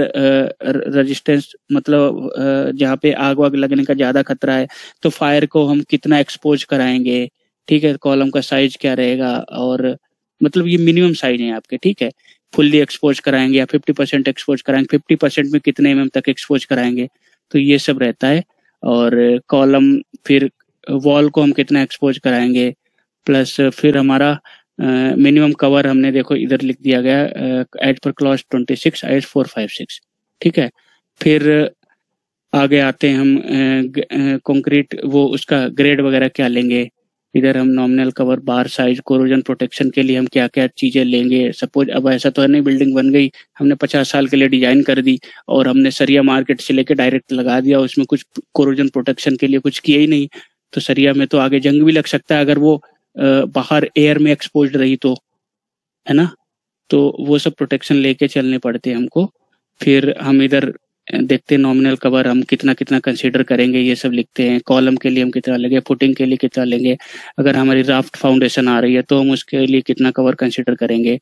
Speaker 2: रेजिस्टेंस मतलब जहाँ पे आग वाग लगने का ज्यादा खतरा है तो फायर को हम कितना एक्सपोज कराएंगे, ठीक है, कॉलम का साइज क्या रहेगा, और मतलब ये मिनिमम साइज है आपके, ठीक है, फुल्ली एक्सपोज कराएंगे या 50% एक्सपोज कराएंगे, 50% में कितने mm तक एक्सपोज कराएंगे, तो ये सब रहता है। और कॉलम, फिर वॉल को हम कितना एक्सपोज कराएंगे, प्लस फिर हमारा मिनिमम कवर हमने देखो इधर लिख दिया गया एज पर क्लॉज 26 एज 456, ठीक है। फिर आगे आते हैं हम कंक्रीट, वो उसका ग्रेड वगैरह क्या लेंगे, इधर हम नॉमिनल कवर, बार साइज, कोरोजन प्रोटेक्शन के लिए हम क्या क्या चीजें लेंगे। सपोज अब ऐसा तो है नहीं बिल्डिंग बन गई, हमने 50 साल के लिए डिजाइन कर दी और हमने सरिया मार्केट से लेके डायरेक्ट लगा दिया, उसमें कुछ कोरोजन प्रोटेक्शन के लिए कुछ किया ही नहीं, तो सरिया में तो आगे जंग भी लग सकता है अगर वो बाहर एयर में एक्सपोज्ड रही तो, है ना, तो वो सब प्रोटेक्शन लेके चलने पड़ते हैं हमको। फिर हम इधर देखते हैं नॉमिनल कवर हम कितना कितना कंसीडर करेंगे, ये सब लिखते हैं। कॉलम के लिए हम कितना लेंगे, फुटिंग के लिए कितना लेंगे, अगर हमारी राफ्ट फाउंडेशन आ रही है तो हम उसके लिए कितना कवर कंसीडर करेंगे।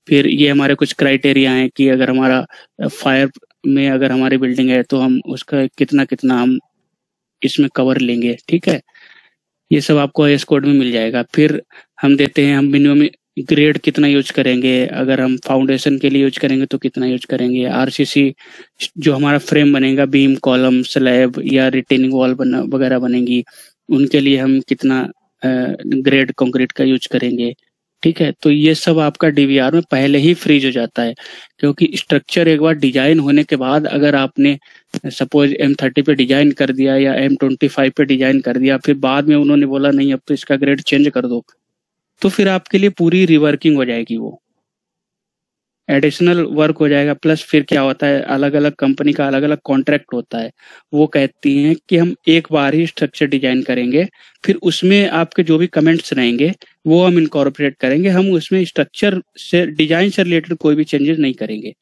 Speaker 2: फिर ये हमारे कुछ क्राइटेरिया हैं कि अगर हमारा फायर में अगर हमारी बिल्डिंग है तो हम उसका कितना कितना हम इसमें कवर लेंगे, ठीक है, ये सब आपको एस कोड में मिल जाएगा। फिर हम देते हैं हम मिनिमम ग्रेड कितना यूज करेंगे, अगर हम फाउंडेशन के लिए यूज करेंगे तो कितना यूज करेंगे, आरसीसी जो हमारा फ्रेम बनेगा, बीम, कॉलम, स्लैब या रिटेनिंग वॉल वगैरह बनेंगी, उनके लिए हम कितना ग्रेड कंक्रीट का यूज करेंगे, ठीक है। तो ये सब आपका डीवीआर में पहले ही फ्रीज हो जाता है, क्योंकि स्ट्रक्चर एक बार डिजाइन होने के बाद अगर आपने सपोज M30 पे डिजाइन कर दिया या M25 पे डिजाइन कर दिया, फिर बाद में उन्होंने बोला नहीं अब तो इसका ग्रेड चेंज कर दो, तो फिर आपके लिए पूरी रिवर्किंग हो जाएगी, वो एडिशनल वर्क हो जाएगा। प्लस फिर क्या होता है, अलग अलग कंपनी का अलग अलग कॉन्ट्रैक्ट होता है, वो कहती हैं कि हम एक बार ही स्ट्रक्चर डिजाइन करेंगे, फिर उसमें आपके जो भी कमेंट्स रहेंगे वो हम इनकॉर्पोरेट करेंगे, हम उसमें स्ट्रक्चर से डिजाइन से रिलेटेड कोई भी चेंजेस नहीं करेंगे।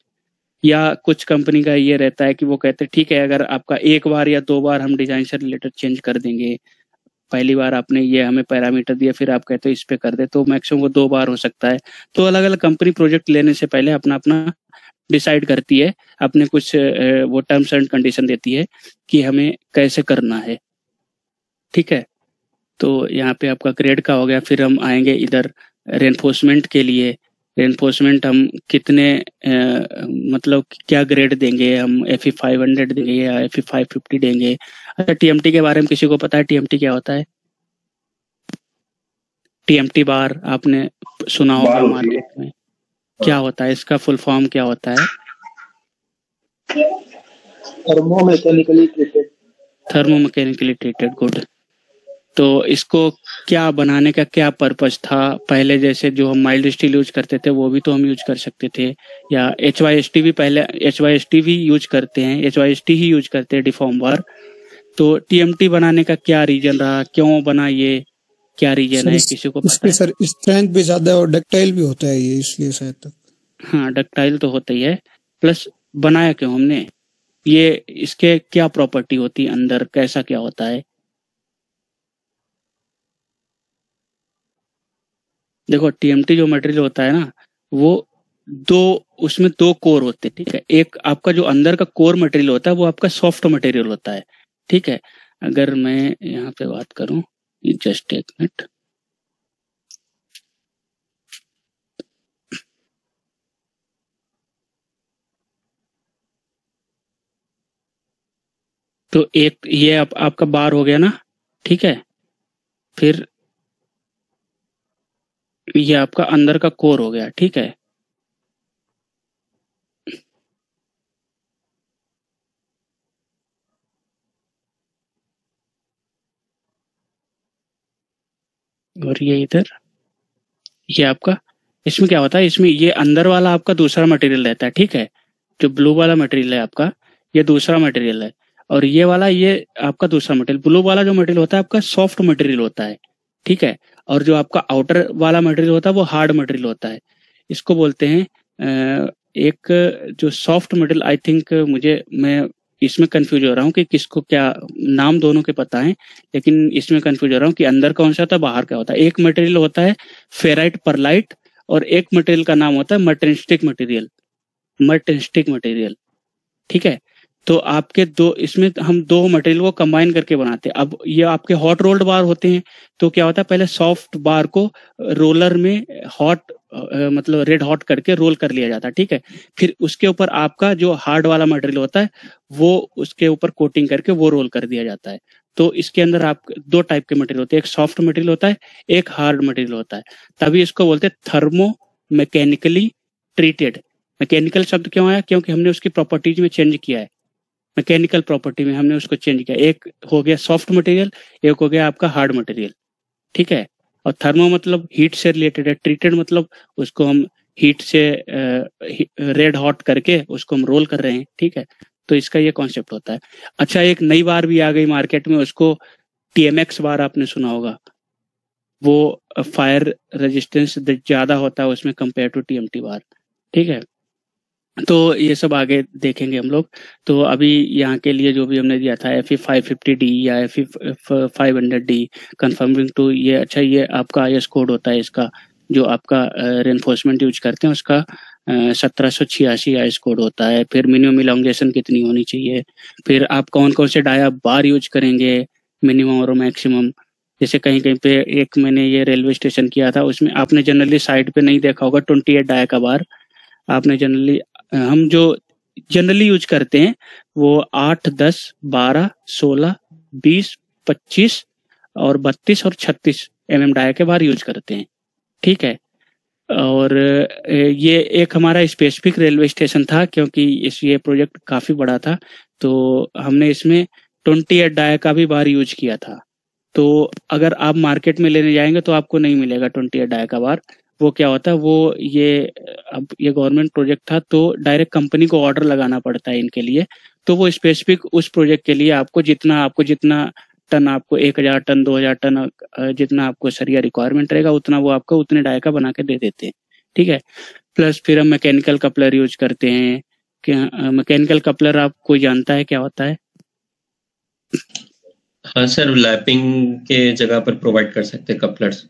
Speaker 2: या कुछ कंपनी का ये रहता है कि वो कहते हैं ठीक है अगर आपका एक बार या 2 बार हम डिजाइन से रिलेटेड चेंज कर देंगे, पहली बार आपने ये हमें पैरामीटर दिया फिर आप कहते हो इस पे कर दे, तो मैक्सिमम वो 2 बार हो सकता है। तो अलग अलग कंपनी प्रोजेक्ट लेने से पहले अपना अपना डिसाइड करती है, अपने कुछ वो टर्म्स एंड कंडीशन देती है कि हमें कैसे करना है, ठीक है। तो यहाँ पे आपका ग्रेड का हो गया। फिर हम आएंगे इधर रेनफोर्समेंट के लिए, रेनफोर्समेंट हम कितने मतलब क्या ग्रेड देंगे, हम FE 500 देंगे या FE 550 देंगे। अच्छा, TMT के बारे में किसी को पता है TMT क्या होता है? TMT बार आपने सुना होगा मार्केट में, क्या होता है इसका फुल फॉर्म क्या होता है?
Speaker 5: Thermomechanically treated.
Speaker 2: Thermomechanically treated, good. तो इसको क्या बनाने का क्या पर्पस था? पहले जैसे जो हम माइल्ड स्टील यूज करते थे वो भी तो हम यूज कर सकते थे, या HYST भी, पहले HYST भी यूज करते हैं, HYST ही यूज करते हैं डिफॉर्म बार। तो TMT बनाने का क्या रीजन रहा, क्यों बना, ये क्या रीजन है, किसी को पता है?
Speaker 3: सर स्ट्रेंथ भी ज्यादा और डक्टाइल भी होता है ये, इसलिए शायद तक।
Speaker 2: हाँ, डक्टाइल तो होता ही है, प्लस बनाया क्यों हमने, ये इसके क्या प्रॉपर्टी होती है अंदर, कैसा क्या होता है? देखो TMT जो मटेरियल होता है ना, वो उसमें 2 कोर होते हैं, ठीक है। एक आपका जो अंदर का कोर मटेरियल होता है वो आपका सॉफ्ट मटेरियल होता है, ठीक है। अगर मैं यहाँ पे बात करूं, जस्ट एक मिनट, तो एक ये आपका बार हो गया ना, ठीक है। फिर ये आपका अंदर का कोर हो गया, ठीक है। और ये इधर, ये आपका, इसमें क्या होता है, इसमें ये अंदर वाला आपका दूसरा मटेरियल रहता है, ठीक है। जो ब्लू वाला मटेरियल है आपका, ये दूसरा मटेरियल है, और ये वाला ये आपका दूसरा मटेरियल। ब्लू वाला जो मटेरियल होता है आपका सॉफ्ट मटेरियल होता है, ठीक है। और जो आपका आउटर वाला मटेरियल होता है वो हार्ड मटेरियल होता है। इसको बोलते हैं एक जो सॉफ्ट मेटल, आई थिंक मैं इसमें कंफ्यूज हो रहा हूँ कि किसको क्या नाम, दोनों के पता है लेकिन इसमें कंफ्यूज हो रहा हूँ कि अंदर कौन सा होता है बाहर क्या होता है। एक मटेरियल होता है फेराइट परलाइट और एक मटेरियल का नाम होता है मर्टेनस्टिक मटेरियल, मर्टेनस्टिक मटेरियल, ठीक है। तो आपके दो, इसमें हम दो मटेरियल को कंबाइन करके बनाते हैं। अब ये आपके हॉट रोल्ड बार होते हैं, तो क्या होता है पहले सॉफ्ट बार को रोलर में हॉट मतलब रेड हॉट करके रोल कर लिया जाता है, ठीक है। फिर उसके ऊपर आपका जो हार्ड वाला मटेरियल होता है वो उसके ऊपर कोटिंग करके वो रोल कर दिया जाता है। तो इसके अंदर आप दो टाइप के मटेरियल होते हैं, एक सॉफ्ट मटेरियल होता है, एक हार्ड मटेरियल होता है। तभी इसको बोलते हैं थर्मो मैकेनिकली ट्रीटेड। मैकेनिकल शब्द क्यों आया? क्योंकि हमने उसकी प्रॉपर्टीज में चेंज किया है, मैकेनिकल प्रॉपर्टी में हमने उसको चेंज किया। एक हो गया सॉफ्ट मटेरियल, एक हो गया आपका हार्ड मटेरियल, ठीक है। और थर्मो मतलब हीट से रिलेटेड है, ट्रीटेड मतलब उसको हम हीट से रेड हॉट करके उसको हम रोल कर रहे हैं, ठीक है। तो इसका ये कॉन्सेप्ट होता है। अच्छा, एक नई बार भी आ गई मार्केट में, उसको TMX बार आपने सुना होगा। वो फायर रेजिस्टेंस ज्यादा होता है उसमें कंपेयर टू TMT बार, ठीक है। तो ये सब आगे देखेंगे हम लोग। तो अभी यहाँ के लिए जो भी हमने दिया था FE 550D या FE 500D कंफर्मिंग टू, ये अच्छा ये आपका IS कोड होता है इसका, जो आपका रेनफोर्समेंट यूज करते हैं उसका 1786 IS कोड होता है। फिर मिनिमम इलोंगेशन कितनी होनी चाहिए, फिर आप कौन कौन से डाया बार यूज करेंगे मिनिमम और मैक्सिमम। जैसे कहीं कहीं पे एक मैंने ये रेलवे स्टेशन किया था, उसमें आपने जनरली साइड पे नहीं देखा होगा 28 डाया का बार। आपने जनरली, हम जो जनरली यूज करते हैं वो 8, 10, 12, 16, 20, 25 और 32 और 36 mm डाया के बार यूज करते हैं, ठीक है। और ये एक हमारा स्पेसिफिक रेलवे स्टेशन था, क्योंकि ये प्रोजेक्ट काफी बड़ा था, तो हमने इसमें 28 डाया का भी बार यूज किया था। तो अगर आप मार्केट में लेने जाएंगे तो आपको नहीं मिलेगा 28 डाया का बार। वो क्या होता है, वो अब ये गवर्नमेंट प्रोजेक्ट था तो डायरेक्ट कंपनी को ऑर्डर लगाना पड़ता है इनके लिए। तो वो स्पेसिफिक उस प्रोजेक्ट के लिए आपको जितना टन, आपको 1000 टन 2000 टन जितना आपको सरिया रिक्वायरमेंट रहेगा उतना वो आपको उतने डाय का बना के दे देते हैं, ठीक है। प्लस फिर हम मैकेनिकल कपलर यूज करते हैं। क्या मैकेनिकल कपलर आप कोई जानता है क्या होता है?
Speaker 7: हाँ सर, लैपिंग के जगह पर प्रोवाइड कर सकते हैं कपलर्स।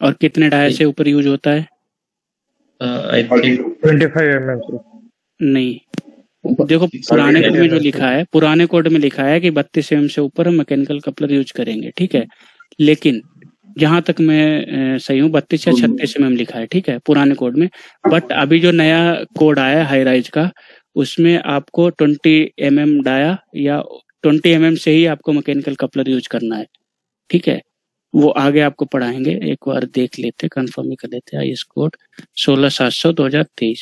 Speaker 2: और कितने डाया से ऊपर यूज होता है?
Speaker 7: I think
Speaker 8: 25 mm।
Speaker 2: नहीं, देखो पुराने कोड में जो लिखा है, पुराने कोड में लिखा है कि 32 mm से ऊपर हम मैकेनिकल कपलर यूज करेंगे, ठीक है। लेकिन जहां तक मैं सही हूँ 32 या 36 mm लिखा है, ठीक है, पुराने कोड में। बट अभी जो नया कोड आया है हाई राइज का, उसमें आपको 20 mm डाया या 20 mm से ही आपको मैकेनिकल कपलर यूज करना है, ठीक है। वो आगे आपको पढ़ाएंगे, एक बार देख लेते, कंफर्म ही कर लेते। IS कोड 16700/2023,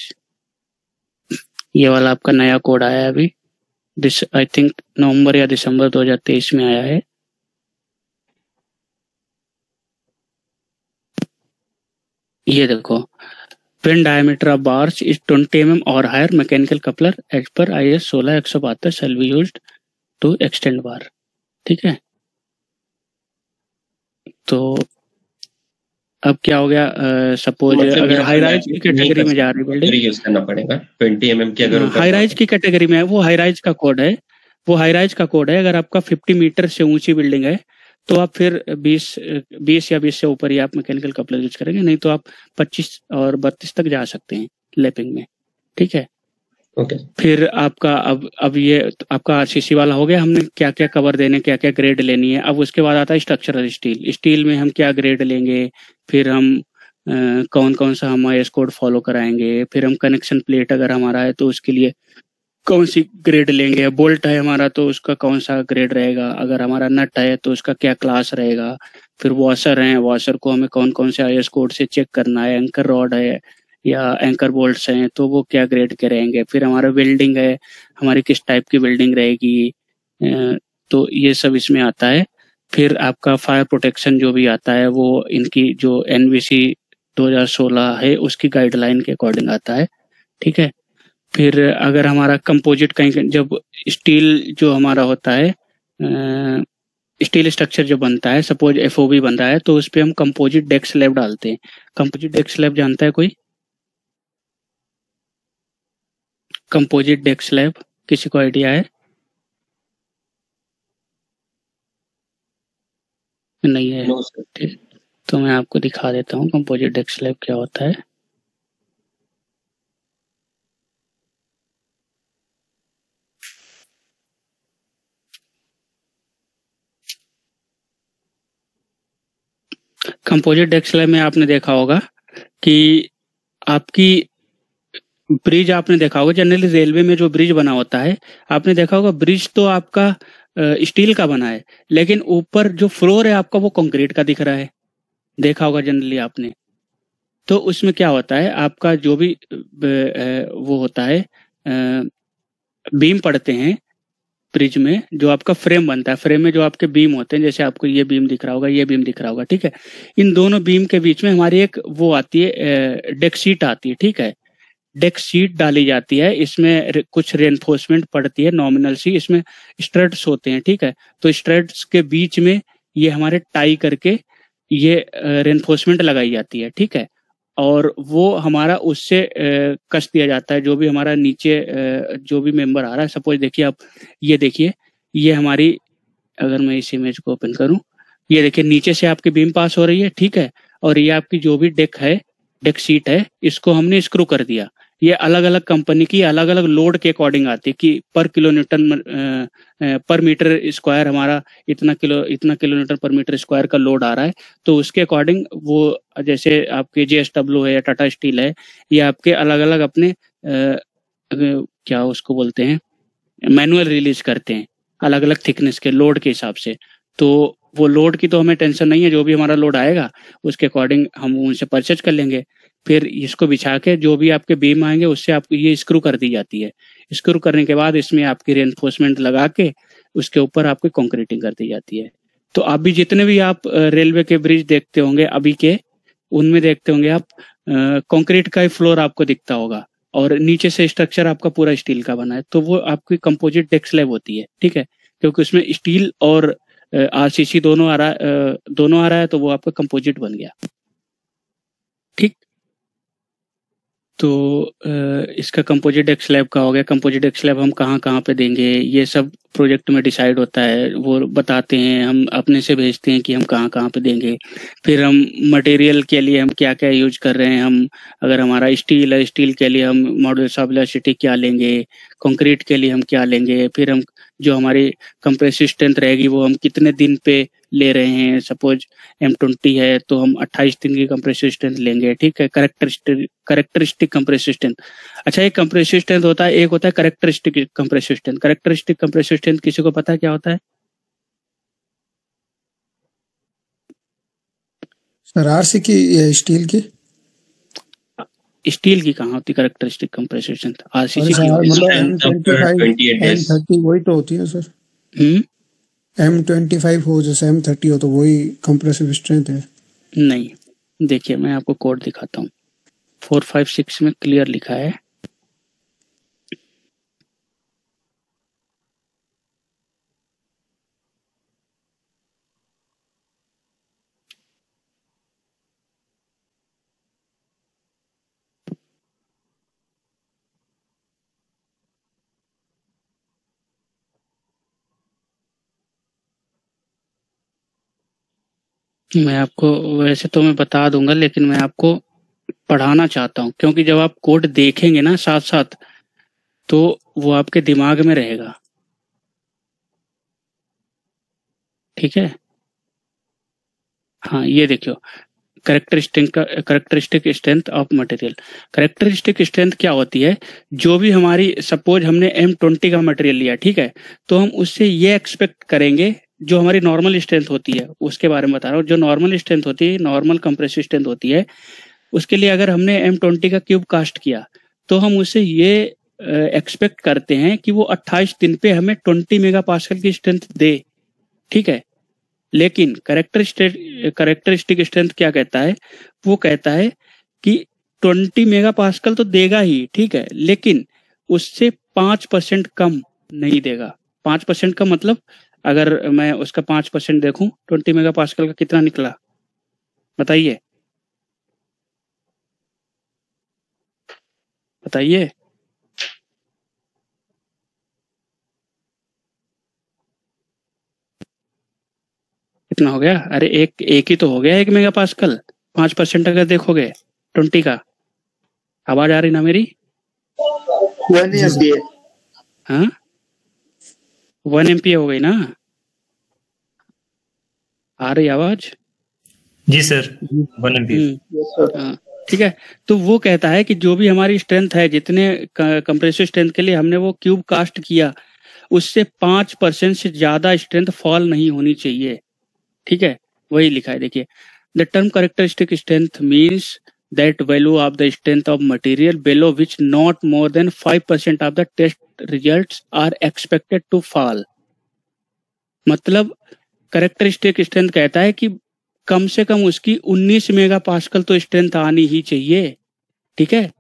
Speaker 2: ये वाला आपका नया कोड आया है अभी, आई थिंक नवंबर या दिसंबर 2023 में आया है। ये देखो, when diameter of bars is 20 mm or higher, mechanical coupler as per IS 16172 shall be used to extend bar, ठीक है। तो अब क्या हो गया, सपोज अगर हाई राइज की कैटेगरी में जा रही बिल्डिंग
Speaker 7: यूज करना पड़ेगा 20 mm की। अगर
Speaker 2: हाई राइज की कैटेगरी में है, वो हाई राइज का कोड है, वो हाई राइज का कोड है। अगर आपका 50 मीटर से ऊंची बिल्डिंग है तो आप फिर 20 या 20 से ऊपर ही आप मैकेनिकल कपलर यूज करेंगे, नहीं तो आप 25 और 32 तक जा सकते हैं लैपिंग में, ठीक है।
Speaker 7: ओके।
Speaker 2: फिर आपका अब ये आपका RCC वाला हो गया, हमने क्या क्या कवर देने, क्या क्या ग्रेड लेनी है। अब उसके बाद आता है स्ट्रक्चरल स्टील। स्टील में हम क्या ग्रेड लेंगे, फिर हम कौन कौन सा हम IS कोड फॉलो कराएंगे, फिर हम कनेक्शन प्लेट अगर हमारा है तो उसके लिए कौन सी ग्रेड लेंगे, बोल्ट है हमारा तो उसका कौन सा ग्रेड रहेगा, अगर हमारा नट है तो उसका क्या क्लास रहेगा, फिर वॉशर है, वॉशर को हमें कौन कौन से IS कोड से चेक करना है, एंकर रॉड है या एंकर बोल्ट्स हैं तो वो क्या ग्रेड के रहेंगे, फिर हमारा वेल्डिंग है, हमारी किस टाइप की वेल्डिंग रहेगी, तो ये सब इसमें आता है। फिर आपका फायर प्रोटेक्शन जो भी आता है वो इनकी जो NBC 2016 है उसकी गाइडलाइन के अकॉर्डिंग आता है, ठीक है। फिर अगर हमारा कंपोजिट कहीं, जब स्टील जो हमारा होता है, स्टील स्ट्रक्चर जो बनता है, सपोज FOB बन रहा है तो उस पर हम कंपोजिट डेक स्लैब डालते हैं। कंपोजिट डेक स्लैब जानता है कोई? कंपोजिट डेक स्लैब, किसी को आइडिया है? नहीं है?
Speaker 7: No sir.
Speaker 2: ठीक, तो मैं आपको दिखा देता हूँ कंपोजिट डेक स्लैब क्या होता है। कंपोजिट डेक स्लैब में आपने देखा होगा कि आपकी ब्रिज, आपने देखा होगा जनरली रेलवे में जो ब्रिज बना होता है, आपने देखा होगा ब्रिज तो आपका स्टील का बना है, लेकिन ऊपर जो फ्लोर है आपका वो कंक्रीट का दिख रहा है, देखा होगा जनरली आपने। तो उसमें क्या होता है, आपका जो भी वो होता है, बीम पड़ते हैं ब्रिज में, जो आपका फ्रेम बनता है, फ्रेम में जो आपके बीम होते हैं, जैसे आपको ये बीम दिख रहा होगा, ये बीम दिख रहा होगा, ठीक है। इन दोनों बीम के बीच में हमारी एक वो आती है, डेक शीट आती है, ठीक है। डेक शीट डाली जाती है, इसमें कुछ रेनफोर्समेंट पड़ती है नॉमिनल सी, इसमें स्ट्रट्स होते हैं, ठीक है। तो स्ट्रट्स के बीच में ये हमारे टाई करके ये रेनफोर्समेंट लगाई जाती है, ठीक है। और वो हमारा उससे कस दिया जाता है, जो भी हमारा नीचे जो भी मेंबर आ रहा है। सपोज देखिए आप, ये देखिए, ये हमारी, अगर मैं इस इमेज को ओपन करूं, ये देखिए नीचे से आपकी बीम पास हो रही है, ठीक है। और ये आपकी जो भी डेक है, डेक शीट है, इसको हमने स्क्रू कर दिया। ये अलग अलग कंपनी की अलग अलग लोड के अकॉर्डिंग आती है कि पर किलो न्यूटन पर मीटर स्क्वायर हमारा इतना किलो न्यूटन पर मीटर स्क्वायर का लोड आ रहा है। तो उसके अकॉर्डिंग वो, जैसे आपके JSW है या टाटा स्टील है, ये आपके अलग अलग अपने क्या उसको बोलते हैं, मैनुअल रिलीज करते हैं अलग अलग थिकनेस के लोड के हिसाब से। तो वो लोड की तो हमें टेंशन नहीं है, जो भी हमारा लोड आएगा उसके अकॉर्डिंग हम उनसे परचेज कर लेंगे। फिर इसको बिछा के जो भी आपके बीम आएंगे उससे आपको ये स्क्रू कर दी जाती है। स्क्रू करने के बाद इसमें आपकी रेनफोर्समेंट लगा के उसके ऊपर आपकी कंक्रीटिंग कर दी जाती है। तो आप भी जितने भी आप रेलवे के ब्रिज देखते होंगे अभी के, उनमें देखते होंगे आप कंक्रीट का ही फ्लोर आपको दिखता होगा, और नीचे से स्ट्रक्चर आपका पूरा स्टील का बना है। तो वो आपकी कंपोजिट डेक स्लैब होती है, ठीक है, क्योंकि उसमें स्टील और RCC दोनों आ रहा है, तो वो आपका कंपोजिट बन गया, ठीक। तो इसका कंपोजिट डेक स्लैब का हो गया। कंपोजिट डेक स्लैब हम कहाँ कहाँ पे देंगे, ये सब प्रोजेक्ट में डिसाइड होता है, वो बताते हैं, हम अपने से भेजते हैं कि हम कहाँ कहाँ पे देंगे। फिर हम मटेरियल के लिए हम क्या क्या यूज कर रहे हैं, हम अगर हमारा स्टील है, स्टील के लिए हम मॉड्यूलस ऑफ वेलोसिटी क्या लेंगे, कंक्रीट के लिए हम क्या लेंगे, फिर हम जो हमारी कंप्रेसिव स्ट्रेंथ रहेगी वो हम कितने दिन पे ले रहे हैं। सपोज M20 है तो हम 28 दिन की कंप्रेसिव स्ट्रेंथ लेंगे, ठीक है। Characteristic compressive strength. अच्छा, एक कंप्रेसिव स्ट्रेंथ होता है, एक होता है characteristic compressive strength. Characteristic compressive strength किसी को पता है क्या होता है?
Speaker 3: सर RC की या स्टील की?
Speaker 2: स्टील की कहाँ होती करेक्टरिस्टिक कंप्रेसिव स्ट्रेंथ? RCC की
Speaker 3: मतलब M25 वही तो होती है सर। M25 हो जैसे M30 हो तो वही कंप्रेसिव स्ट्रेंथ है?
Speaker 2: नहीं, देखिए मैं आपको कोड दिखाता हूँ, 456 में क्लियर लिखा है। मैं आपको, वैसे तो मैं बता दूंगा, लेकिन मैं आपको पढ़ाना चाहता हूँ, क्योंकि जब आप कोड देखेंगे ना साथ साथ, तो वो आपके दिमाग में रहेगा, ठीक है। हाँ, ये देखियो, characteristic strength of material. Characteristic strength क्या होती है, जो भी हमारी, सपोज हमने M20 का मटेरियल लिया, ठीक है, तो हम उससे ये एक्सपेक्ट करेंगे, जो हमारी नॉर्मल स्ट्रेंथ होती है उसके बारे में बता रहा हूँ। जो नॉर्मल स्ट्रेंथ होती है, नॉर्मल कंप्रेसिव स्ट्रेंथ होती है, उसके लिए अगर हमने M20 का क्यूब कास्ट किया तो हम उससे ये एक्सपेक्ट करते हैं कि वो 28 दिन पे हमें 20 मेगापास्कल की स्ट्रेंथ दे, ठीक है। लेकिन करेक्टरिस्टिक स्ट्रेंथ क्या कहता है, वो कहता है कि 20 मेगापास्कल तो देगा ही, ठीक है, लेकिन उससे 5% कम नहीं देगा। 5% का मतलब, अगर मैं उसका 5% देखूं, 20 मेगापास्कल का कितना निकला बताइए, बताइए। कितना हो गया? अरे एक ही तो हो गया 1 मेगा पास्कल। 5% अगर देखोगे 20 का। आवाज आ रही ना मेरी?
Speaker 5: 1 MPa।
Speaker 2: हाँ 1 MPa हो गई ना? आ रही आवाज?
Speaker 8: जी सर 1 MPa।
Speaker 5: Yes sir.
Speaker 2: हाँ ठीक है। तो वो कहता है कि जो भी हमारी स्ट्रेंथ है, जितने कंप्रेसिव स्ट्रेंथ के लिए हमने वो क्यूब कास्ट किया, उससे 5% से ज्यादा स्ट्रेंथ फॉल नहीं होनी चाहिए। ठीक है, वही लिखा है देखिए। The term characteristic strength means that value of the strength of material below which not more than 5% of the test results are expected to fall. मतलब कैरेक्टरिस्टिक स्ट्रेंथ कहता है कि कम से कम उसकी 19 मेगा पास्कल तो स्ट्रेंथ आनी ही चाहिए। ठीक है,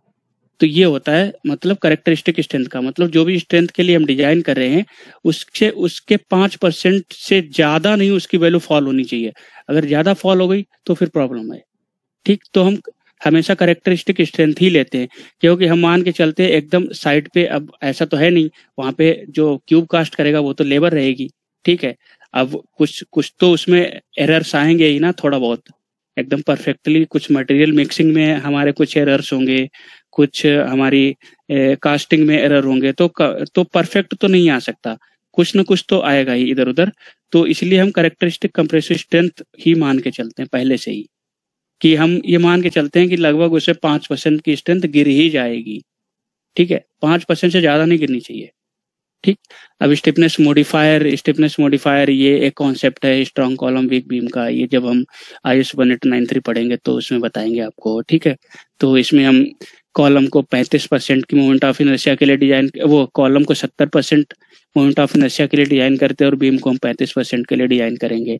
Speaker 2: तो ये होता है मतलब कैरेक्टरिस्टिक स्ट्रेंथ का मतलब जो भी स्ट्रेंथ के लिए हम डिजाइन कर रहे हैं उसके 5% से ज्यादा नहीं उसकी वैल्यू फॉल होनी चाहिए। अगर ज्यादा फॉल हो गई तो फिर प्रॉब्लम है। ठीक, तो हम हमेशा कैरेक्टरिस्टिक स्ट्रेंथ ही लेते हैं, क्योंकि हम मान के चलते हैं एकदम साइड पे। अब ऐसा तो है नहीं, वहां पे जो क्यूब कास्ट करेगा वो तो लेबर रहेगी। ठीक है, अब कुछ तो उसमें एरर्स आएंगे ही ना, थोड़ा बहुत। एकदम परफेक्टली कुछ मटेरियल मिक्सिंग में हमारे कुछ एरर्स होंगे, कुछ हमारी कास्टिंग में एरर होंगे, तो परफेक्ट तो नहीं आ सकता, कुछ ना कुछ तो आएगा ही इधर उधर। तो इसलिए हम कैरेक्टरिस्टिक कंप्रेसिव स्ट्रेंथ ही मान के चलते हैं पहले से ही, कि हम ये मान के चलते हैं कि लगभग उससे 5% की स्ट्रेंथ गिर ही जाएगी। ठीक है, 5% से ज्यादा नहीं गिरनी चाहिए। ठीक, अब स्टिफनेस मॉडिफायर ये एक कॉन्सेप्ट है स्ट्रॉन्ग कॉलम वीक बीम का। ये जब हम IS 1893 पढ़ेंगे तो उसमें बताएंगे आपको। ठीक है, तो इसमें हम कॉलम को 35% की मोमेंट ऑफ इनर्शिया के लिए डिजाइन, वो कॉलम को 70% मोमेंट ऑफ इनर्शिया के लिए डिजाइन करते हैं और बीम को हम 35% के लिए डिजाइन करेंगे।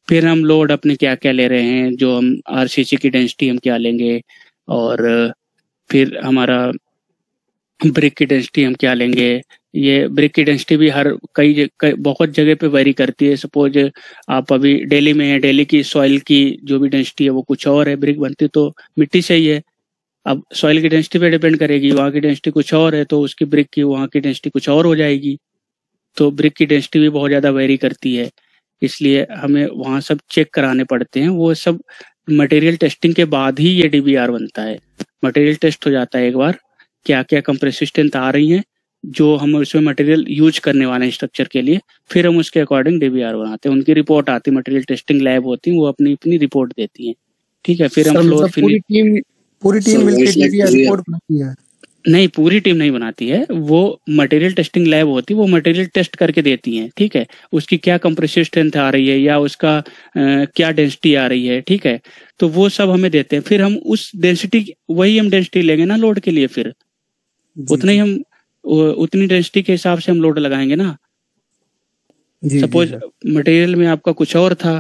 Speaker 2: फिर हम लोड अपने क्या क्या ले रहे हैं, जो हम RCC की डेंसिटी हम क्या लेंगे, और फिर हमारा ब्रिक की डेंसिटी हम क्या लेंगे। ये ब्रिक की डेंसिटी भी हर बहुत जगह पे वेरी करती है। सपोज आप अभी दिल्ली में है, दिल्ली की सॉइल की जो भी डेंसिटी है वो कुछ और है, ब्रिक बनती तो मिट्टी से ही है। अब सॉइल की डेंसिटी पे डिपेंड करेगी, वहाँ की डेंसिटी कुछ और है तो उसकी ब्रिक की वहाँ की डेंसिटी कुछ और हो जाएगी। तो ब्रिक की डेंसिटी भी बहुत ज़्यादा वेरी करती है, इसलिए हमें वहाँ सब चेक कराने पड़ते हैं। वो सब मटेरियल टेस्टिंग के बाद ही ये DBR बनता है। मटेरियल टेस्ट हो जाता है एक बार, क्या क्या कंप्रेसिव स्ट्रेंथ आ रही है जो हम उसमें मटेरियल यूज करने वाले हैं स्ट्रक्चर के लिए, फिर हम उसके अकॉर्डिंग DBR बनाते हैं। उनकी रिपोर्ट आती है, मटेरियल टेस्टिंग लैब होती है, वो अपनी अपनी रिपोर्ट देती है। ठीक है, फिर हम फ्लोर फिनिश
Speaker 3: पूरी टीम मिलकर DBR रिपोर्ट बनाती है।
Speaker 2: नहीं, पूरी टीम नहीं बनाती है, वो मटेरियल टेस्टिंग लैब होती है, वो मटेरियल टेस्ट करके देती हैं। ठीक है, उसकी क्या कंप्रेसिव स्ट्रेंथ आ रही है या उसका क्या डेंसिटी आ रही है। ठीक है, तो वो सब हमें देते हैं। फिर हम उस डेंसिटी वही हम डेंसिटी लेंगे ना लोड के लिए, फिर उतना ही हम उतनी डेंसिटी के हिसाब से हम लोड लगाएंगे ना। सपोज मटेरियल में आपका कुछ और था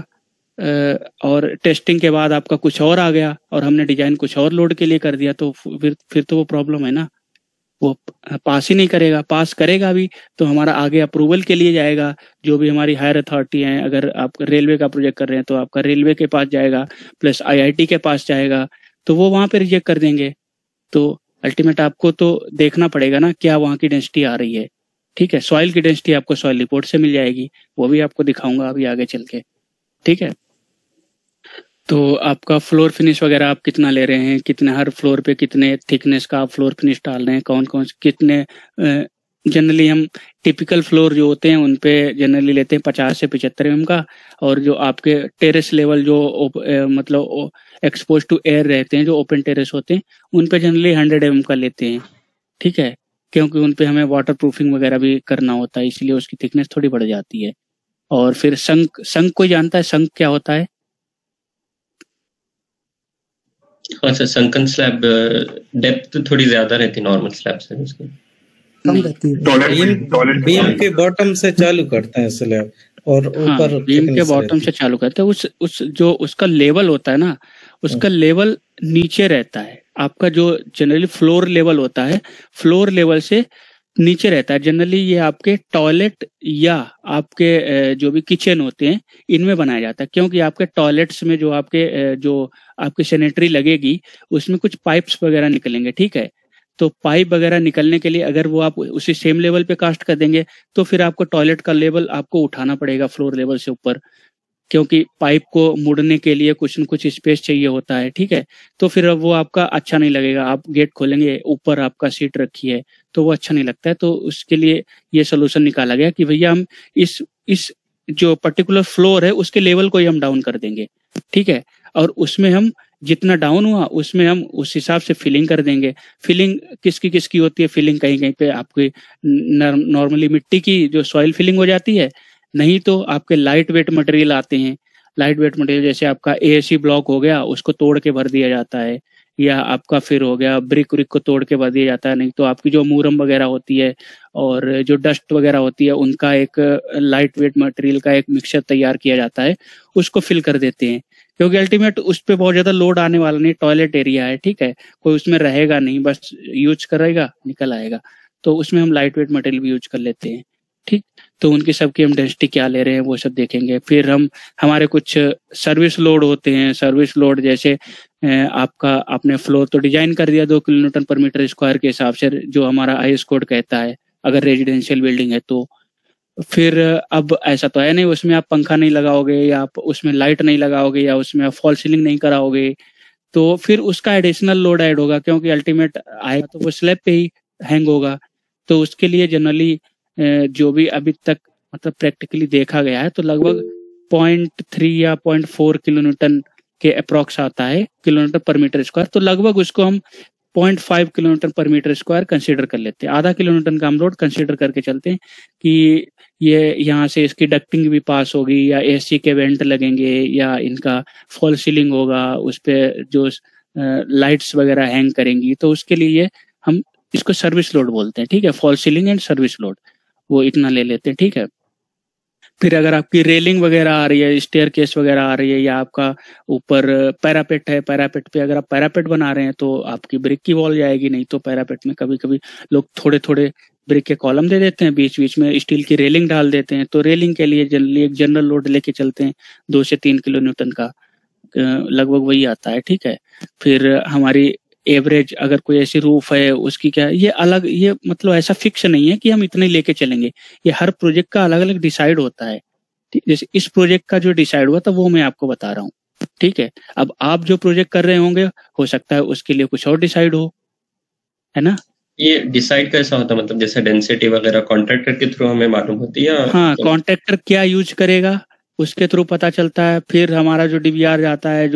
Speaker 2: और टेस्टिंग के बाद आपका कुछ और आ गया और हमने डिजाइन कुछ और लोड के लिए कर दिया, तो फिर तो वो प्रॉब्लम है ना, वो पास ही नहीं करेगा। पास करेगा भी तो हमारा आगे अप्रूवल के लिए जाएगा, जो भी हमारी हायर अथॉरिटी है। अगर आप रेलवे का प्रोजेक्ट कर रहे हैं तो आपका रेलवे के पास जाएगा, प्लस IIT के पास जाएगा, तो वो वहां पे रिजेक्ट कर देंगे। तो अल्टीमेट आपको तो देखना पड़ेगा ना क्या वहाँ की डेंसिटी आ रही है। ठीक है, सॉइल की डेंसिटी आपको सॉइल रिपोर्ट से मिल जाएगी, वो भी आपको दिखाऊंगा अभी आगे चल के। ठीक है, तो आपका फ्लोर फिनिश वगैरह आप कितना ले रहे हैं, कितने हर फ्लोर पे कितने थिकनेस का आप फ्लोर फिनिश डाल रहे हैं, कौन कौन से कितने। जनरली हम टिपिकल फ्लोर जो होते हैं उन पे जनरली लेते हैं 50 से 75 mm का, और जो आपके टेरेस लेवल जो मतलब एक्सपोज टू एयर रहते हैं, जो ओपन टेरेस होते हैं, उन पे जनरली 100 mm का लेते हैं। ठीक है, क्योंकि उन पे हमें वाटर प्रूफिंग वगैरह भी करना होता है, इसलिए उसकी थिकनेस थोड़ी बढ़ जाती है। और फिर संक कोई जानता है संक क्या होता है?
Speaker 7: हाँ सर, संकन स्लैब डेप्थ थोड़ी ज्यादा रहती है नॉर्मल स्लैब से, उसकी
Speaker 3: कम रहती है।
Speaker 9: बीम के बॉटम से चालू करते हैं स्लैब और ऊपर।
Speaker 2: हाँ, बीम के बॉटम से चालू करते हैं। उस जो उसका लेवल होता है ना, उसका लेवल नीचे रहता है। आपका जो जनरली फ्लोर लेवल होता है, फ्लोर लेवल से नीचे रहता है। जनरली ये आपके टॉयलेट या आपके जो भी किचन होते हैं इनमें बनाया जाता है, क्योंकि आपके टॉयलेट्स में जो आपके सैनिटरी लगेगी उसमें कुछ पाइप्स वगैरह निकलेंगे। ठीक है, तो पाइप वगैरह निकलने के लिए अगर वो आप उसी सेम लेवल पे कास्ट कर देंगे तो फिर आपको टॉयलेट का लेवल आपको उठाना पड़ेगा फ्लोर लेवल से ऊपर। क्योंकि पाइप को मुड़ने के लिए कुछ न कुछ स्पेस चाहिए होता है, ठीक है। तो फिर अब वो आपका अच्छा नहीं लगेगा। आप गेट खोलेंगे, ऊपर आपका सीट रखी है, तो वो अच्छा नहीं लगता है। तो उसके लिए ये सोल्यूशन निकाला गया कि भैया हम इस जो पर्टिकुलर फ्लोर है उसके लेवल को ही हम डाउन कर देंगे, ठीक है। और उसमें हम जितना डाउन हुआ उसमें हम उस हिसाब से फिलिंग कर देंगे। फिलिंग किसकी होती है? फिलिंग कहीं कहीं पे आपकी नॉर्मली मिट्टी की जो सॉइल फिलिंग हो जाती है, नहीं तो आपके लाइट वेट मटेरियल आते हैं। लाइट वेट मटेरियल जैसे आपका एएसी ब्लॉक हो गया, उसको तोड़ के भर दिया जाता है, या आपका फिर हो गया ब्रिक व्रिक को तोड़ के भर दिया जाता है। नहीं तो आपकी जो मूरम वगैरह होती है और जो डस्ट वगैरह होती है, उनका एक लाइट वेट मटेरियल का एक मिक्सचर तैयार किया जाता है, उसको फिल कर देते हैं। क्योंकि अल्टीमेट उस पर बहुत ज्यादा लोड आने वाला नहीं, टॉयलेट एरिया है, ठीक है, कोई उसमें रहेगा नहीं, बस यूज करेगा निकल आएगा। तो उसमें हम लाइट वेट मटेरियल भी यूज कर लेते हैं, ठीक। तो उनकी सबकी हम डेंसिटी क्या ले रहे हैं वो सब देखेंगे। फिर हमारे कुछ सर्विस लोड होते हैं। सर्विस लोड जैसे आपका आपने फ्लोर तो डिजाइन कर दिया 2 किलोन्यूटन पर मीटर स्क्वायर के हिसाब से, जो हमारा आईएस कोड कहता है, अगर रेजिडेंशियल बिल्डिंग है तो। फिर अब ऐसा तो है नहीं उसमें आप पंखा नहीं लगाओगे, या आप उसमें लाइट नहीं लगाओगे, या उसमें आप फॉल सीलिंग नहीं कराओगे, तो फिर उसका एडिशनल लोड ऐड होगा, क्योंकि अल्टीमेट आएगा तो वो स्लैब पे ही हैंग होगा। तो उसके लिए जनरली जो भी अभी तक मतलब प्रैक्टिकली देखा गया है, तो लगभग 0.3 या 0.4 किलोन्यूटन के अप्रॉक्स आता है किलोमीटर पर मीटर स्क्वायर। तो लगभग उसको हम 0.5 किलोमीटर पर मीटर स्क्वायर कंसीडर कर लेते हैं। आधा किलोमीटर का हम लोड कंसीडर करके चलते हैं कि ये यहाँ से इसकी डक्टिंग भी पास होगी, या एसी के वेंट लगेंगे, या इनका फॉल सीलिंग होगा, उस पर जो लाइट्स वगैरह हैंग करेंगी। तो उसके लिए हम इसको सर्विस लोड बोलते हैं, ठीक है। Fall ceiling and service load वो इतना ले लेते हैं, ठीक है। फिर अगर आपकी रेलिंग वगैरह आ रही है, स्टेयर केस वगैरह आ रही है, या आपका ऊपर पैरापेट है, पैरापेट पे अगर आप पैरापेट बना रहे हैं तो आपकी ब्रिक की वॉल जाएगी। नहीं तो पैरापेट में कभी कभी लोग थोड़े थोड़े ब्रिक के कॉलम दे देते हैं, बीच बीच में स्टील की रेलिंग डाल देते हैं। तो रेलिंग के लिए जनरली एक जनरल लोड लेके चलते हैं 2 से 3 किलो न्यूटन का, लगभग वही आता है, ठीक है। फिर हमारी एवरेज अगर कोई ऐसी रूफ है उसकी क्या, ये अलग, ये मतलब ऐसा फिक्स नहीं है कि हम इतने लेके चलेंगे। ये हर प्रोजेक्ट का अलग अलग डिसाइड होता है। जैसे इस प्रोजेक्ट का जो डिसाइड हुआ था वो मैं आपको बता रहा हूँ, ठीक है। अब आप जो प्रोजेक्ट कर रहे होंगे हो सकता है उसके लिए कुछ और डिसाइड हो, है ना।
Speaker 7: ये डिसाइड कैसा होता है? मतलब जैसे डेंसिटी वगैरह कॉन्ट्रैक्टर के थ्रू हमें मालूम होती है?
Speaker 2: हाँ, कॉन्ट्रैक्टर क्या यूज करेगा उसके थ्रू पता चलता है। फिर हमारा जो डीवीआर जाता है,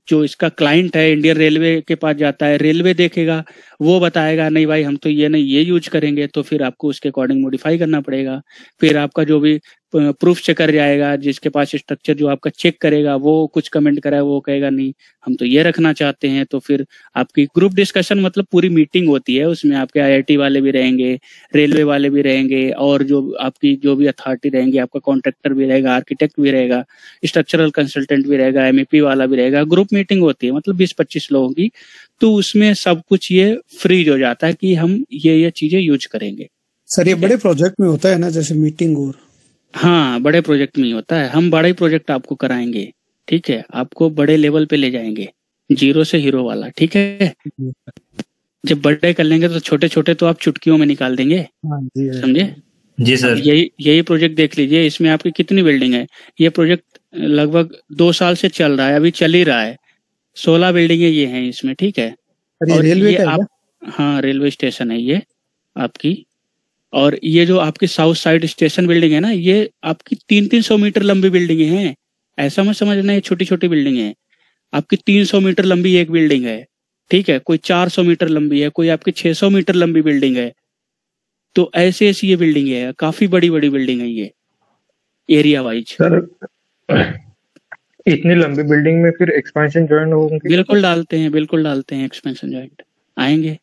Speaker 2: जो इसका क्लाइंट है इंडियन रेलवे के पास जाता है, रेलवे देखेगा, वो बताएगा नहीं भाई हम तो ये नहीं ये यूज करेंगे, तो फिर आपको उसके अकॉर्डिंग मॉडिफाई करना पड़ेगा। फिर आपका जो भी प्रूफ चेकर जाएगा, जिसके पास स्ट्रक्चर जो आपका चेक करेगा, वो कुछ कमेंट करा है, वो कहेगा नहीं हम तो ये रखना चाहते हैं। तो फिर आपकी ग्रुप डिस्कशन मतलब पूरी मीटिंग होती है, उसमें आपके आईआईटी वाले भी रहेंगे, रेलवे वाले भी रहेंगे, और जो आपकी जो भी अथॉरिटी रहेंगे, आपका कॉन्ट्रैक्टर भी रहेगा, आर्किटेक्ट भी रहेगा, स्ट्रक्चरल कंसल्टेंट भी रहेगा, एमईपी वाला भी रहेगा। ग्रुप मीटिंग होती है मतलब 20-25 लोगों की। तो उसमें सब कुछ ये फ्रीज हो जाता है कि हम ये चीजें यूज करेंगे।
Speaker 3: सर ये बड़े प्रोजेक्ट में होता है ना, जैसे मीटिंग और? हाँ,
Speaker 2: बड़े प्रोजेक्ट में ही होता है। हम बड़े प्रोजेक्ट आपको कराएंगे, ठीक है, आपको बड़े लेवल पे ले जाएंगे, 0 से हीरो वाला, ठीक है। जब बड़े कर लेंगे तो छोटे छोटे तो आप चुटकियों में निकाल देंगे, समझे?
Speaker 8: जी सर।
Speaker 2: यही प्रोजेक्ट देख लीजिए, इसमें आपकी कितनी बिल्डिंग है। ये प्रोजेक्ट लगभग 2 साल से चल रहा है, अभी चल ही रहा है। 16 बिल्डिंगें ये हैं इसमें, ठीक है। और
Speaker 3: रेलवे
Speaker 2: ये आप, हाँ, रेलवे स्टेशन है ये आपकी। और ये जो आपकी साउथ साइड स्टेशन बिल्डिंग है ना, ये आपकी 300-300 मीटर लंबी बिल्डिंगें हैं। ऐसा मत समझना ये छोटी छोटी बिल्डिंग है। आपकी 300 मीटर लंबी एक बिल्डिंग है, ठीक है, कोई 400 मीटर लंबी है, कोई आपकी 600 मीटर लंबी बिल्डिंग है। तो ऐसे ऐसी ये बिल्डिंग है, काफी बड़ी बड़ी बिल्डिंग है ये एरिया वाइज।
Speaker 10: सर इतनी लंबी बिल्डिंग में फिर एक्सपेंशन जॉइंट होंगे?
Speaker 2: बिल्कुल डालते हैं एक्सपेंशन जॉइंट आएंगे,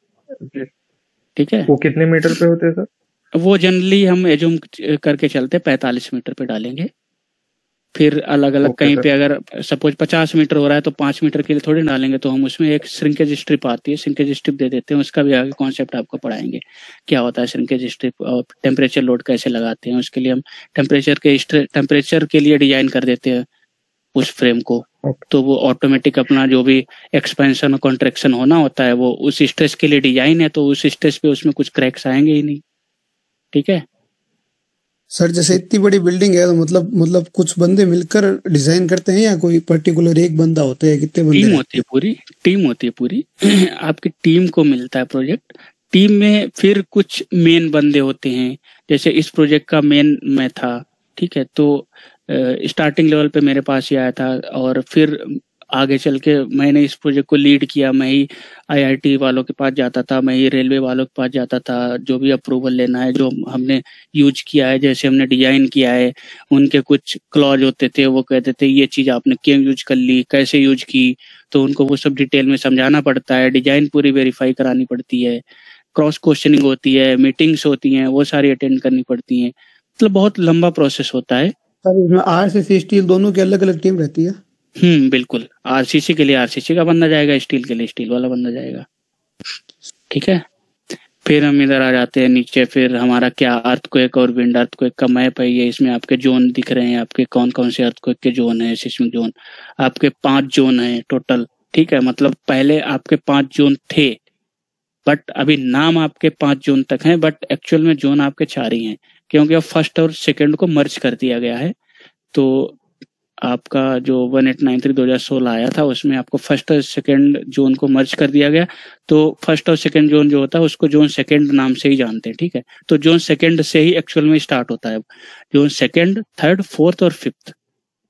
Speaker 2: ठीक है।
Speaker 10: वो कितने मीटर पे होते हैं सर?
Speaker 2: वो जनरली हम एज्यूम करके चलते 45 मीटर पे डालेंगे। फिर अलग अलग कहीं पे अगर सपोज 50 मीटर हो रहा है तो 5 मीटर के लिए थोड़ी डालेंगे, तो हम उसमें एक श्रिंकेज स्ट्रिप आती है, श्रिंकेज स्ट्रिप दे देते हैं। उसका भी आगे कॉन्सेप्ट आपको पढ़ाएंगे क्या होता है श्रिंकेज स्ट्रिप, और टेम्परेचर लोड कैसे लगाते हैं। उसके लिए हम टेम्परेचर के लिए डिजाइन कर देते हैं उस फ्रेम को। तो वो ऑटोमेटिक अपना जो भी एक्सपेंशन और कॉन्ट्रैक्शन होना होता है वो उस स्ट्रेस के लिए डिजाइन है, तो उस स्ट्रेस पे उसमें कुछ क्रैक्स आएंगे ही नहीं, ठीक है।
Speaker 3: सर जैसे इतनी बड़ी बिल्डिंग है तो मतलब कुछ बंदे मिलकर डिजाइन करते हैं या कोई पर्टिकुलर एक बंदा होता है, कितने बंदे?
Speaker 2: टीम होती है पूरी आपकी टीम को मिलता है प्रोजेक्ट। टीम में फिर कुछ मेन बंदे होते हैं, जैसे इस प्रोजेक्ट का मेन मैं था, ठीक है। तो स्टार्टिंग लेवल पे मेरे पास ही आया था और फिर आगे चल के मैंने इस प्रोजेक्ट को लीड किया। मैं ही आईआईटी वालों के पास जाता था, मैं ही रेलवे वालों के पास जाता था, जो भी अप्रूवल लेना है, जो हमने यूज किया है, जैसे हमने डिजाइन किया है, उनके कुछ क्लॉज होते थे, वो कहते थे ये चीज आपने क्यों यूज कर ली, कैसे यूज की, तो उनको वो सब डिटेल में समझाना पड़ता है, डिजाइन पूरी वेरीफाई करानी पड़ती है, क्रॉस क्वेश्चनिंग होती है, मीटिंग्स होती हैं, वो सारी अटेंड करनी पड़ती हैं। मतलब बहुत लंबा प्रोसेस होता है।
Speaker 3: सर इसमें आरसीसी स्टील दोनों की अलग अलग टीम रहती है?
Speaker 2: बिल्कुल। आरसीसी के लिए आरसीसी का बंदा जाएगा, स्टील के लिए स्टील वाला बंदा जाएगा, ठीक है। फिर हम इधर आ जाते हैं नीचे। फिर हमारा क्या अर्थक्वेक और विंड अर्थक्वेक का मैप है ये। इसमें आपके जोन दिख रहे हैं, आपके कौन कौन से अर्थक्वेक के जोन है, सिस्मिक जोन। आपके 5 जोन है टोटल, ठीक है। मतलब पहले आपके 5 जोन थे, बट अभी नाम आपके 5 जोन तक हैं, बट एक्चुअल में जोन आपके 4 ही हैं, क्योंकि अब फर्स्ट और सेकंड को मर्ज कर दिया गया है। तो आपका जो 1893/2016 आया था उसमें आपको फर्स्ट और सेकंड जोन को मर्ज कर दिया गया। तो फर्स्ट और सेकंड जोन जो होता है उसको जोन सेकंड नाम से ही जानते हैं, ठीक है। तो जोन सेकंड से ही एक्चुअल में स्टार्ट होता है। जोन सेकंड, थर्ड, फोर्थ और फिफ्थ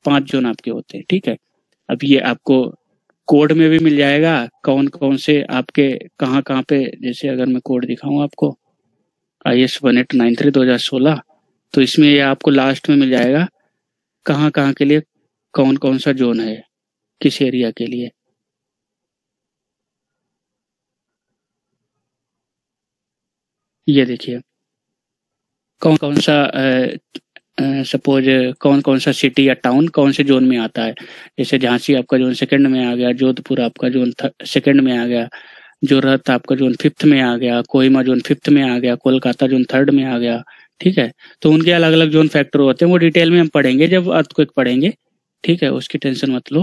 Speaker 2: 5 जोन आपके होते हैं, ठीक है। अब ये आपको कोड में भी मिल जाएगा कौन कौन से आपके कहाँ कहाँ पे। जैसे अगर मैं कोड दिखाऊं आपको IS 1893/2016, तो इसमें ये आपको लास्ट में मिल जाएगा कहाँ कहाँ के लिए कौन कौन सा जोन है, किस एरिया के लिए। ये देखिए कौन कौन सा सपोज कौन कौन सा सिटी या टाउन कौन से जोन में आता है। जैसे झांसी आपका जोन सेकंड में आ गया, जोधपुर आपका जोन सेकंड में आ गया, जोरहट आपका जोन 5th में आ गया, कोहिमा जोन 5th में आ गया, कोलकाता जोन 3rd में आ गया, ठीक है। तो उनके अलग अलग जोन फैक्टर होते हैं, वो डिटेल में हम पढ़ेंगे जब अर्थक्वेक पढ़ेंगे, ठीक है, उसकी टेंशन मत लो।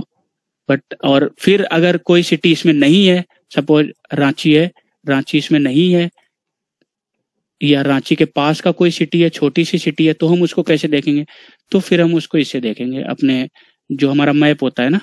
Speaker 2: बट और फिर अगर कोई सिटी इसमें नहीं है, सपोज रांची है, रांची इसमें नहीं है, या रांची के पास का कोई सिटी है, छोटी सी सिटी है, तो हम उसको कैसे देखेंगे? तो फिर हम उसको इससे देखेंगे, अपने जो हमारा मैप होता है ना।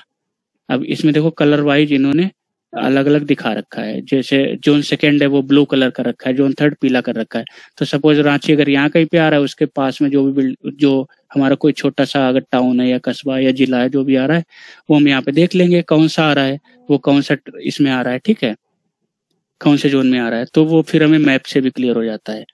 Speaker 2: अब इसमें देखो कलर वाइज इन्होंने अलग अलग दिखा रखा है। जैसे जोन सेकंड है वो ब्लू कलर का रखा है, जोन 3rd पीला कर रखा है। तो सपोज रांची अगर यहाँ कहीं पे आ रहा है, उसके पास में जो हमारा कोई छोटा सा अगर टाउन है या कस्बा या जिला है, जो भी आ रहा है, वो हम यहाँ पे देख लेंगे कौन सा आ रहा है, वो कौन सा इसमें आ रहा है, ठीक है, कौन से जोन में आ रहा है। तो वो फिर हमें मैप से भी क्लियर हो जाता है।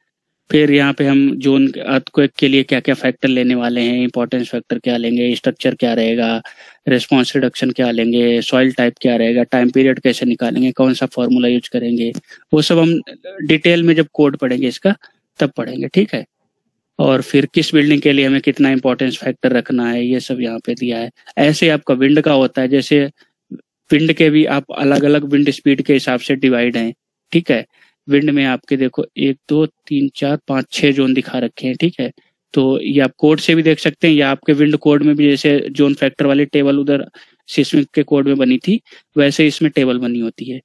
Speaker 2: फिर यहाँ पे हम जोन अर्थक्वेक के लिए क्या क्या फैक्टर लेने वाले हैं, इंपॉर्टेंस फैक्टर क्या लेंगे, स्ट्रक्चर क्या रहेगा, रेस्पॉन्स रिडक्शन क्या लेंगे, सॉइल टाइप क्या रहेगा, टाइम पीरियड कैसे निकालेंगे, कौन सा फॉर्मूला यूज करेंगे, वो सब हम डिटेल में जब कोड पढ़ेंगे इसका तब पढ़ेंगे, ठीक है। और फिर किस बिल्डिंग के लिए हमें कितना इंपॉर्टेंस फैक्टर रखना है, ये सब यहाँ पे दिया है। ऐसे आपका विंड का होता है, जैसे विंड के भी आप अलग अलग विंड स्पीड के हिसाब से डिवाइड हैं, ठीक है। विंड में आपके देखो 1 2 3 4 5 6 जोन दिखा रखे हैं, ठीक है। तो ये आप कोड से भी देख सकते हैं, या आपके विंड कोड में भी जैसे जोन फैक्टर वाली टेबल उधर सिस्मिक के कोड में बनी थी, वैसे इसमें टेबल बनी होती है,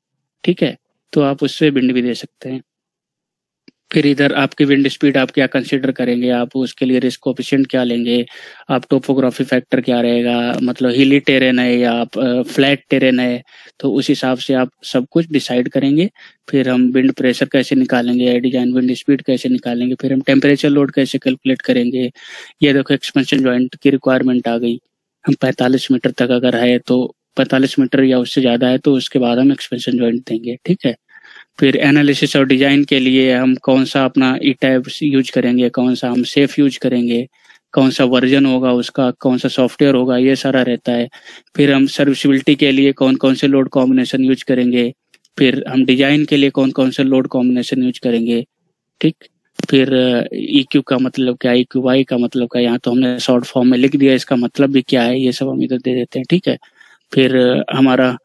Speaker 2: ठीक है। तो आप उससे विंड भी दे सकते हैं। फिर इधर आपकी विंड स्पीड आप क्या कंसीडर करेंगे, आप उसके लिए रिस्क कोएफिशिएंट क्या लेंगे, आप टोपोग्राफी फैक्टर क्या रहेगा, मतलब हिली टेरेन है या आप फ्लैट टेरेन है, तो उस हिसाब से आप सब कुछ डिसाइड करेंगे। फिर हम विंड प्रेशर कैसे निकालेंगे, डिजाइन विंड स्पीड कैसे निकालेंगे, फिर हम टेम्परेचर लोड कैसे कैलकुलेट करेंगे। ये देखो एक्सपेंशन जॉइंट की रिक्वायरमेंट आ गई। हम 45 मीटर तक अगर है तो 45 मीटर या उससे ज़्यादा है तो उसके बाद हम एक्सपेंशन जॉइंट देंगे, ठीक है। फिर एनालिसिस और डिजाइन के लिए हम कौन सा अपना ई टाइप यूज करेंगे, कौन सा हम सेफ यूज करेंगे, कौन सा वर्जन होगा उसका, कौन सा सॉफ्टवेयर होगा, ये सारा रहता है। फिर हम सर्विसिबिलिटी के लिए कौन कौन से लोड कॉम्बिनेशन यूज करेंगे, फिर हम डिजाइन के लिए कौन कौन से लोड कॉम्बिनेशन यूज करेंगे, ठीक। फिर EQ का मतलब क्या, EQY का मतलब क्या, यहाँ तो हमने शॉर्ट फॉर्म में लिख दिया, इसका मतलब भी क्या है, ये सब हम इधर दे देते हैं, ठीक है। फिर हमारा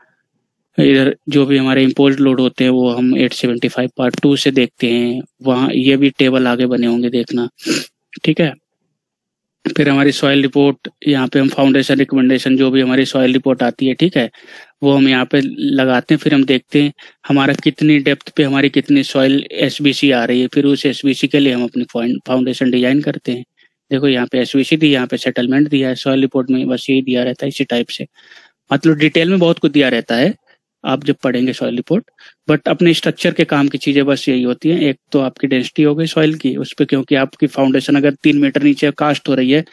Speaker 2: इधर जो भी हमारे इम्पोज्ड लोड होते हैं वो हम 875 पार्ट 2 से देखते हैं, वहाँ ये भी टेबल आगे बने होंगे देखना, ठीक है। फिर हमारी सॉइल रिपोर्ट, यहाँ पे हम फाउंडेशन रिकमेंडेशन जो भी हमारी सॉइल रिपोर्ट आती है, ठीक है, वो हम यहाँ पे लगाते हैं। फिर हम देखते हैं हमारा कितनी डेप्थ पे हमारी कितनी सॉइल SBC आ रही है, फिर उस SBC के लिए हम अपनी फाउंडेशन डिजाइन करते हैं, देखो यहाँ पे एसवीसी दी, यहाँ पे सेटलमेंट दिया है, सॉइल रिपोर्ट में बस यही दिया रहता है इसी टाइप से। मतलब डिटेल में बहुत कुछ दिया रहता है आप जब पढ़ेंगे सॉइल रिपोर्ट, बट अपने स्ट्रक्चर के काम की चीजें बस यही होती हैं। एक तो आपकी डेंसिटी हो गई सॉइल की, उस पर क्योंकि आपकी फाउंडेशन अगर 3 मीटर नीचे कास्ट हो रही है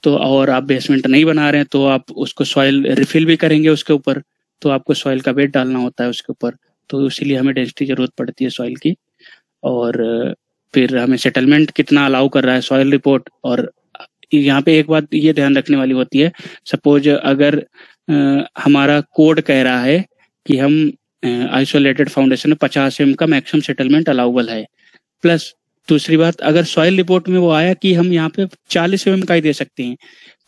Speaker 2: तो, और आप बेसमेंट नहीं बना रहे हैं, तो आप उसको सॉइल रिफिल भी करेंगे उसके ऊपर, तो आपको सॉइल का वेट डालना होता है उसके ऊपर, तो इसीलिए हमें डेंसिटी जरूरत पड़ती है सॉइल की। और फिर हमें सेटलमेंट कितना अलाउ कर रहा है सॉइल रिपोर्ट। और यहाँ पे एक बात ये ध्यान रखने वाली होती है, सपोज अगर हमारा कोड कह रहा है कि हम आइसोलेटेड फाउंडेशन में 50 mm का मैक्सिमम सेटलमेंट अलाउबल है, प्लस दूसरी बात अगर सॉइल रिपोर्ट में वो आया कि हम यहाँ पे 40 mm का ही दे सकते हैं,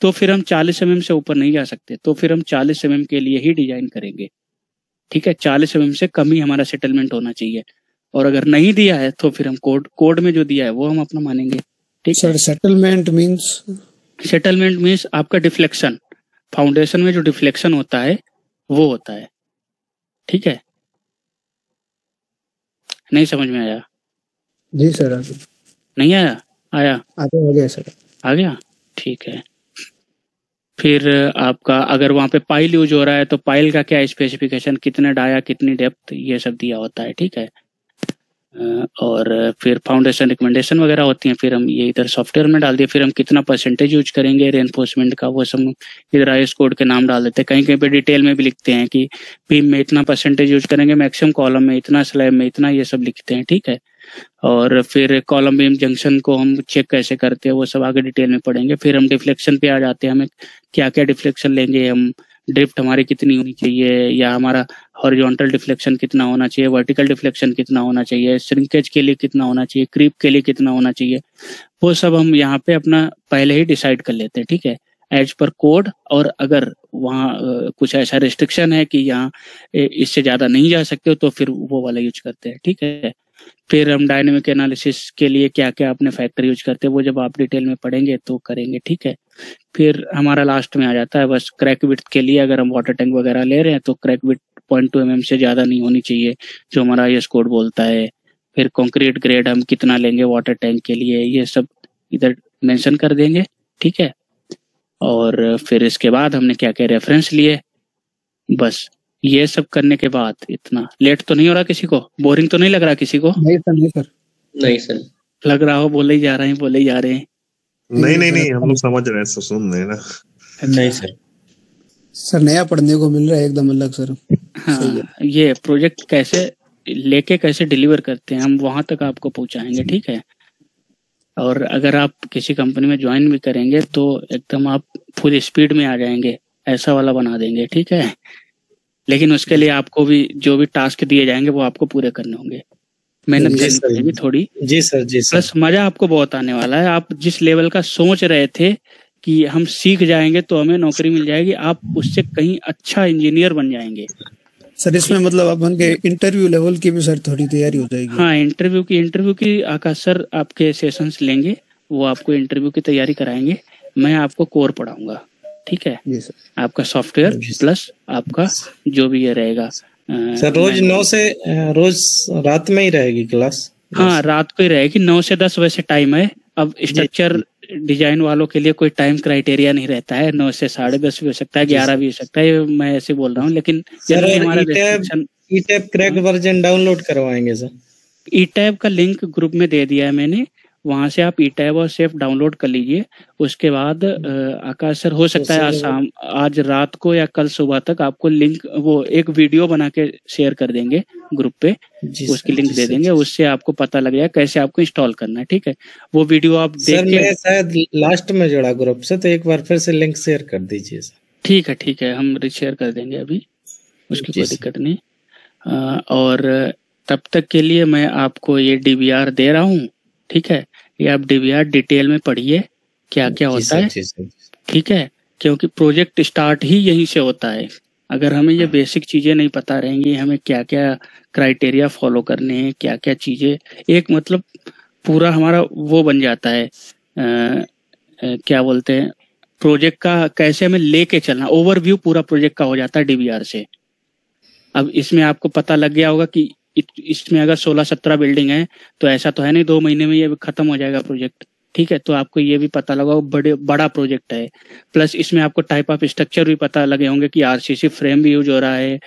Speaker 2: तो फिर हम 40 mm से ऊपर नहीं जा सकते, तो फिर हम 40 mm के लिए ही डिजाइन करेंगे। ठीक है, 40 mm से कम ही हमारा सेटलमेंट होना चाहिए। और अगर नहीं दिया है तो फिर हम कोड में जो दिया है वो हम अपना मानेंगे। ठीक
Speaker 3: सर, सेटलमेंट मीन्स
Speaker 2: आपका डिफ्लेक्शन, फाउंडेशन में जो डिफ्लेक्शन होता है वो होता है। ठीक है, नहीं समझ में आया?
Speaker 3: जी सर।
Speaker 2: नहीं आया? आया?
Speaker 3: आगे हो गया सर।
Speaker 2: आ गया, ठीक है। फिर आपका अगर वहाँ पे पाइल यूज हो रहा है तो पाइल का क्या स्पेसिफिकेशन, कितने डाया, कितनी डेप्थ, ये सब दिया होता है। ठीक है, और फिर फाउंडेशन रिकमेंडेशन वगैरह होती हैं, फिर हम ये इधर सॉफ्टवेयर में डाल दिए। फिर हम कितना परसेंटेज यूज करेंगे रेनफोर्समेंट का, वो सब इधर आईएस कोड के नाम डाल देते हैं। कहीं कहीं पे डिटेल में भी लिखते हैं कि बीम में इतना परसेंटेज यूज करेंगे, मैक्सिमम कॉलम में इतना, स्लैब में इतना, ये सब लिखते हैं। ठीक है, और फिर कॉलम बीम जंक्शन को हम चेक कैसे करते हैं वो सब आगे डिटेल में पढ़ेंगे। फिर हम डिफ्लेक्शन पे आ जाते हैं, हमें क्या क्या डिफ्लेक्शन लेंगे हम, ड्रिफ्ट हमारी कितनी होनी चाहिए, या हमारा हॉरिजॉन्टल डिफ्लेक्शन कितना होना चाहिए, वर्टिकल डिफ्लेक्शन कितना होना चाहिए, श्रिंकेज के लिए कितना होना चाहिए, क्रीप के लिए कितना होना चाहिए, वो सब हम यहाँ पे अपना पहले ही डिसाइड कर लेते हैं। ठीक है, एज पर कोड। और अगर वहाँ कुछ ऐसा रिस्ट्रिक्शन है कि यहाँ इससे ज्यादा नहीं जा सकते हो तो फिर वो वाला यूज करते हैं। ठीक है, फिर हम डायनेमिक एनालिसिस के लिए क्या क्या अपने फैक्टर यूज करते हैं वो जब आप डिटेल में पढ़ेंगे तो करेंगे। ठीक है, फिर हमारा लास्ट में आ जाता है बस क्रैक विड्थ के लिए। अगर हम वाटर टैंक वगैरह ले रहे हैं तो क्रैक विड्थ 0.2 mm से ज्यादा नहीं होनी चाहिए, जो हमारा आईएस कोड बोलता है। फिर कंक्रीट ग्रेड हम कितना लेंगे वाटर टैंक के लिए, ये सब इधर मेंशन कर देंगे। ठीक है, और फिर इसके बाद हमने क्या क्या रेफरेंस लिए, बस ये सब करने के बाद इतना लेट तो नहीं हो रहा किसी को, बोरिंग तो नहीं लग रहा किसी को?
Speaker 7: नहीं सर
Speaker 2: लग रहा हो बोले ही जा रहे हैं।
Speaker 11: नहीं हम लोग समझ रहे हैं, सुन रहे हैं ना।
Speaker 8: नहीं सर
Speaker 3: नया पढ़ने को मिल रहा है एकदम अलग सर।
Speaker 2: हाँ, ये प्रोजेक्ट कैसे लेके कैसे डिलीवर करते हैं हम वहां तक आपको पहुंचाएंगे। ठीक है, और अगर आप किसी कंपनी में ज्वाइन भी करेंगे तो एकदम आप फुल स्पीड में आ जाएंगे, ऐसा वाला बना देंगे। ठीक है, लेकिन उसके लिए आपको भी जो भी टास्क दिए जाएंगे वो आपको पूरे करने होंगे, मेहनत करनी पड़ेगी थोड़ी।
Speaker 8: जी सर।
Speaker 2: प्लस मजा आपको बहुत आने वाला है। आप जिस लेवल का सोच रहे थे कि हम सीख जाएंगे तो हमें नौकरी मिल जाएगी, आप उससे कहीं अच्छा इंजीनियर बन जाएंगे।
Speaker 3: सर इसमें मतलब अपन के इंटरव्यू लेवल की भी सर थोड़ी तैयारी हो जाएगी।
Speaker 2: हाँ, इंटरव्यू की आकाश सर आपके सेशंस लेंगे, वो आपको इंटरव्यू की तैयारी कराएंगे। मैं आपको कोर पढ़ाऊंगा। ठीक है, आपका सॉफ्टवेयर प्लस आपका जो भी ये रहेगा।
Speaker 9: सर रोज रात में ही रहेगी क्लास?
Speaker 2: हाँ, रात को ही रहेगी, 9 से 10 वैसे टाइम है। अब स्ट्रक्चर डिजाइन वालों के लिए कोई टाइम क्राइटेरिया नहीं रहता है, 9 से 10:30 भी हो सकता है, 11 भी हो सकता है, मैं ऐसे बोल रहा हूँ। लेकिन हमारा
Speaker 9: ई-टैब क्रैक वर्जन डाउनलोड करवाएंगे सर?
Speaker 2: ई-टैब का लिंक ग्रुप में दे दिया है मैंने, वहां से आप ई-टैब और सेफ डाउनलोड कर लीजिए। उसके बाद आकाश सर हो सकता है आज रात को या कल सुबह तक आपको लिंक, वो एक वीडियो बना के शेयर कर देंगे ग्रुप पे, उसकी लिंक दे देंगे, उससे आपको पता लग जाएगा कैसे आपको इंस्टॉल करना है। ठीक है, वो वीडियो आप देख के,
Speaker 9: मैं शायद लास्ट में जुड़ा ग्रुप से, तो एक बार फिर से लिंक शेयर कर दीजिए सर।
Speaker 2: ठीक है, हम रिशेयर कर देंगे अभी, उसकी कोई दिक्कत नहीं। और तब तक के लिए मैं आपको ये डीवीआर दे रहा हूँ। ठीक है, ये आप डीवीआर डिटेल में पढ़िए क्या क्या होता है। ठीक है, क्योंकि प्रोजेक्ट स्टार्ट ही यहीं से होता है। अगर हमें ये बेसिक चीजें नहीं पता रहेंगी, हमें क्या क्या क्राइटेरिया फॉलो करने हैं, क्या क्या चीजें, एक मतलब पूरा हमारा वो बन जाता है, क्या बोलते हैं, प्रोजेक्ट का कैसे हमें लेके चलना, ओवरव्यू पूरा प्रोजेक्ट का हो जाता है डीवीआर से। अब इसमें आपको पता लग गया होगा कि इसमें अगर 16-17 बिल्डिंग है तो ऐसा तो है नहीं 2 महीने में ये खत्म हो जाएगा प्रोजेक्ट। ठीक है, तो आपको ये भी पता लगा वो बड़ा प्रोजेक्ट है। प्लस इसमें आपको टाइप ऑफ स्ट्रक्चर भी पता लगे होंगे कि आरसीसी फ्रेम भी यूज हो रहा है,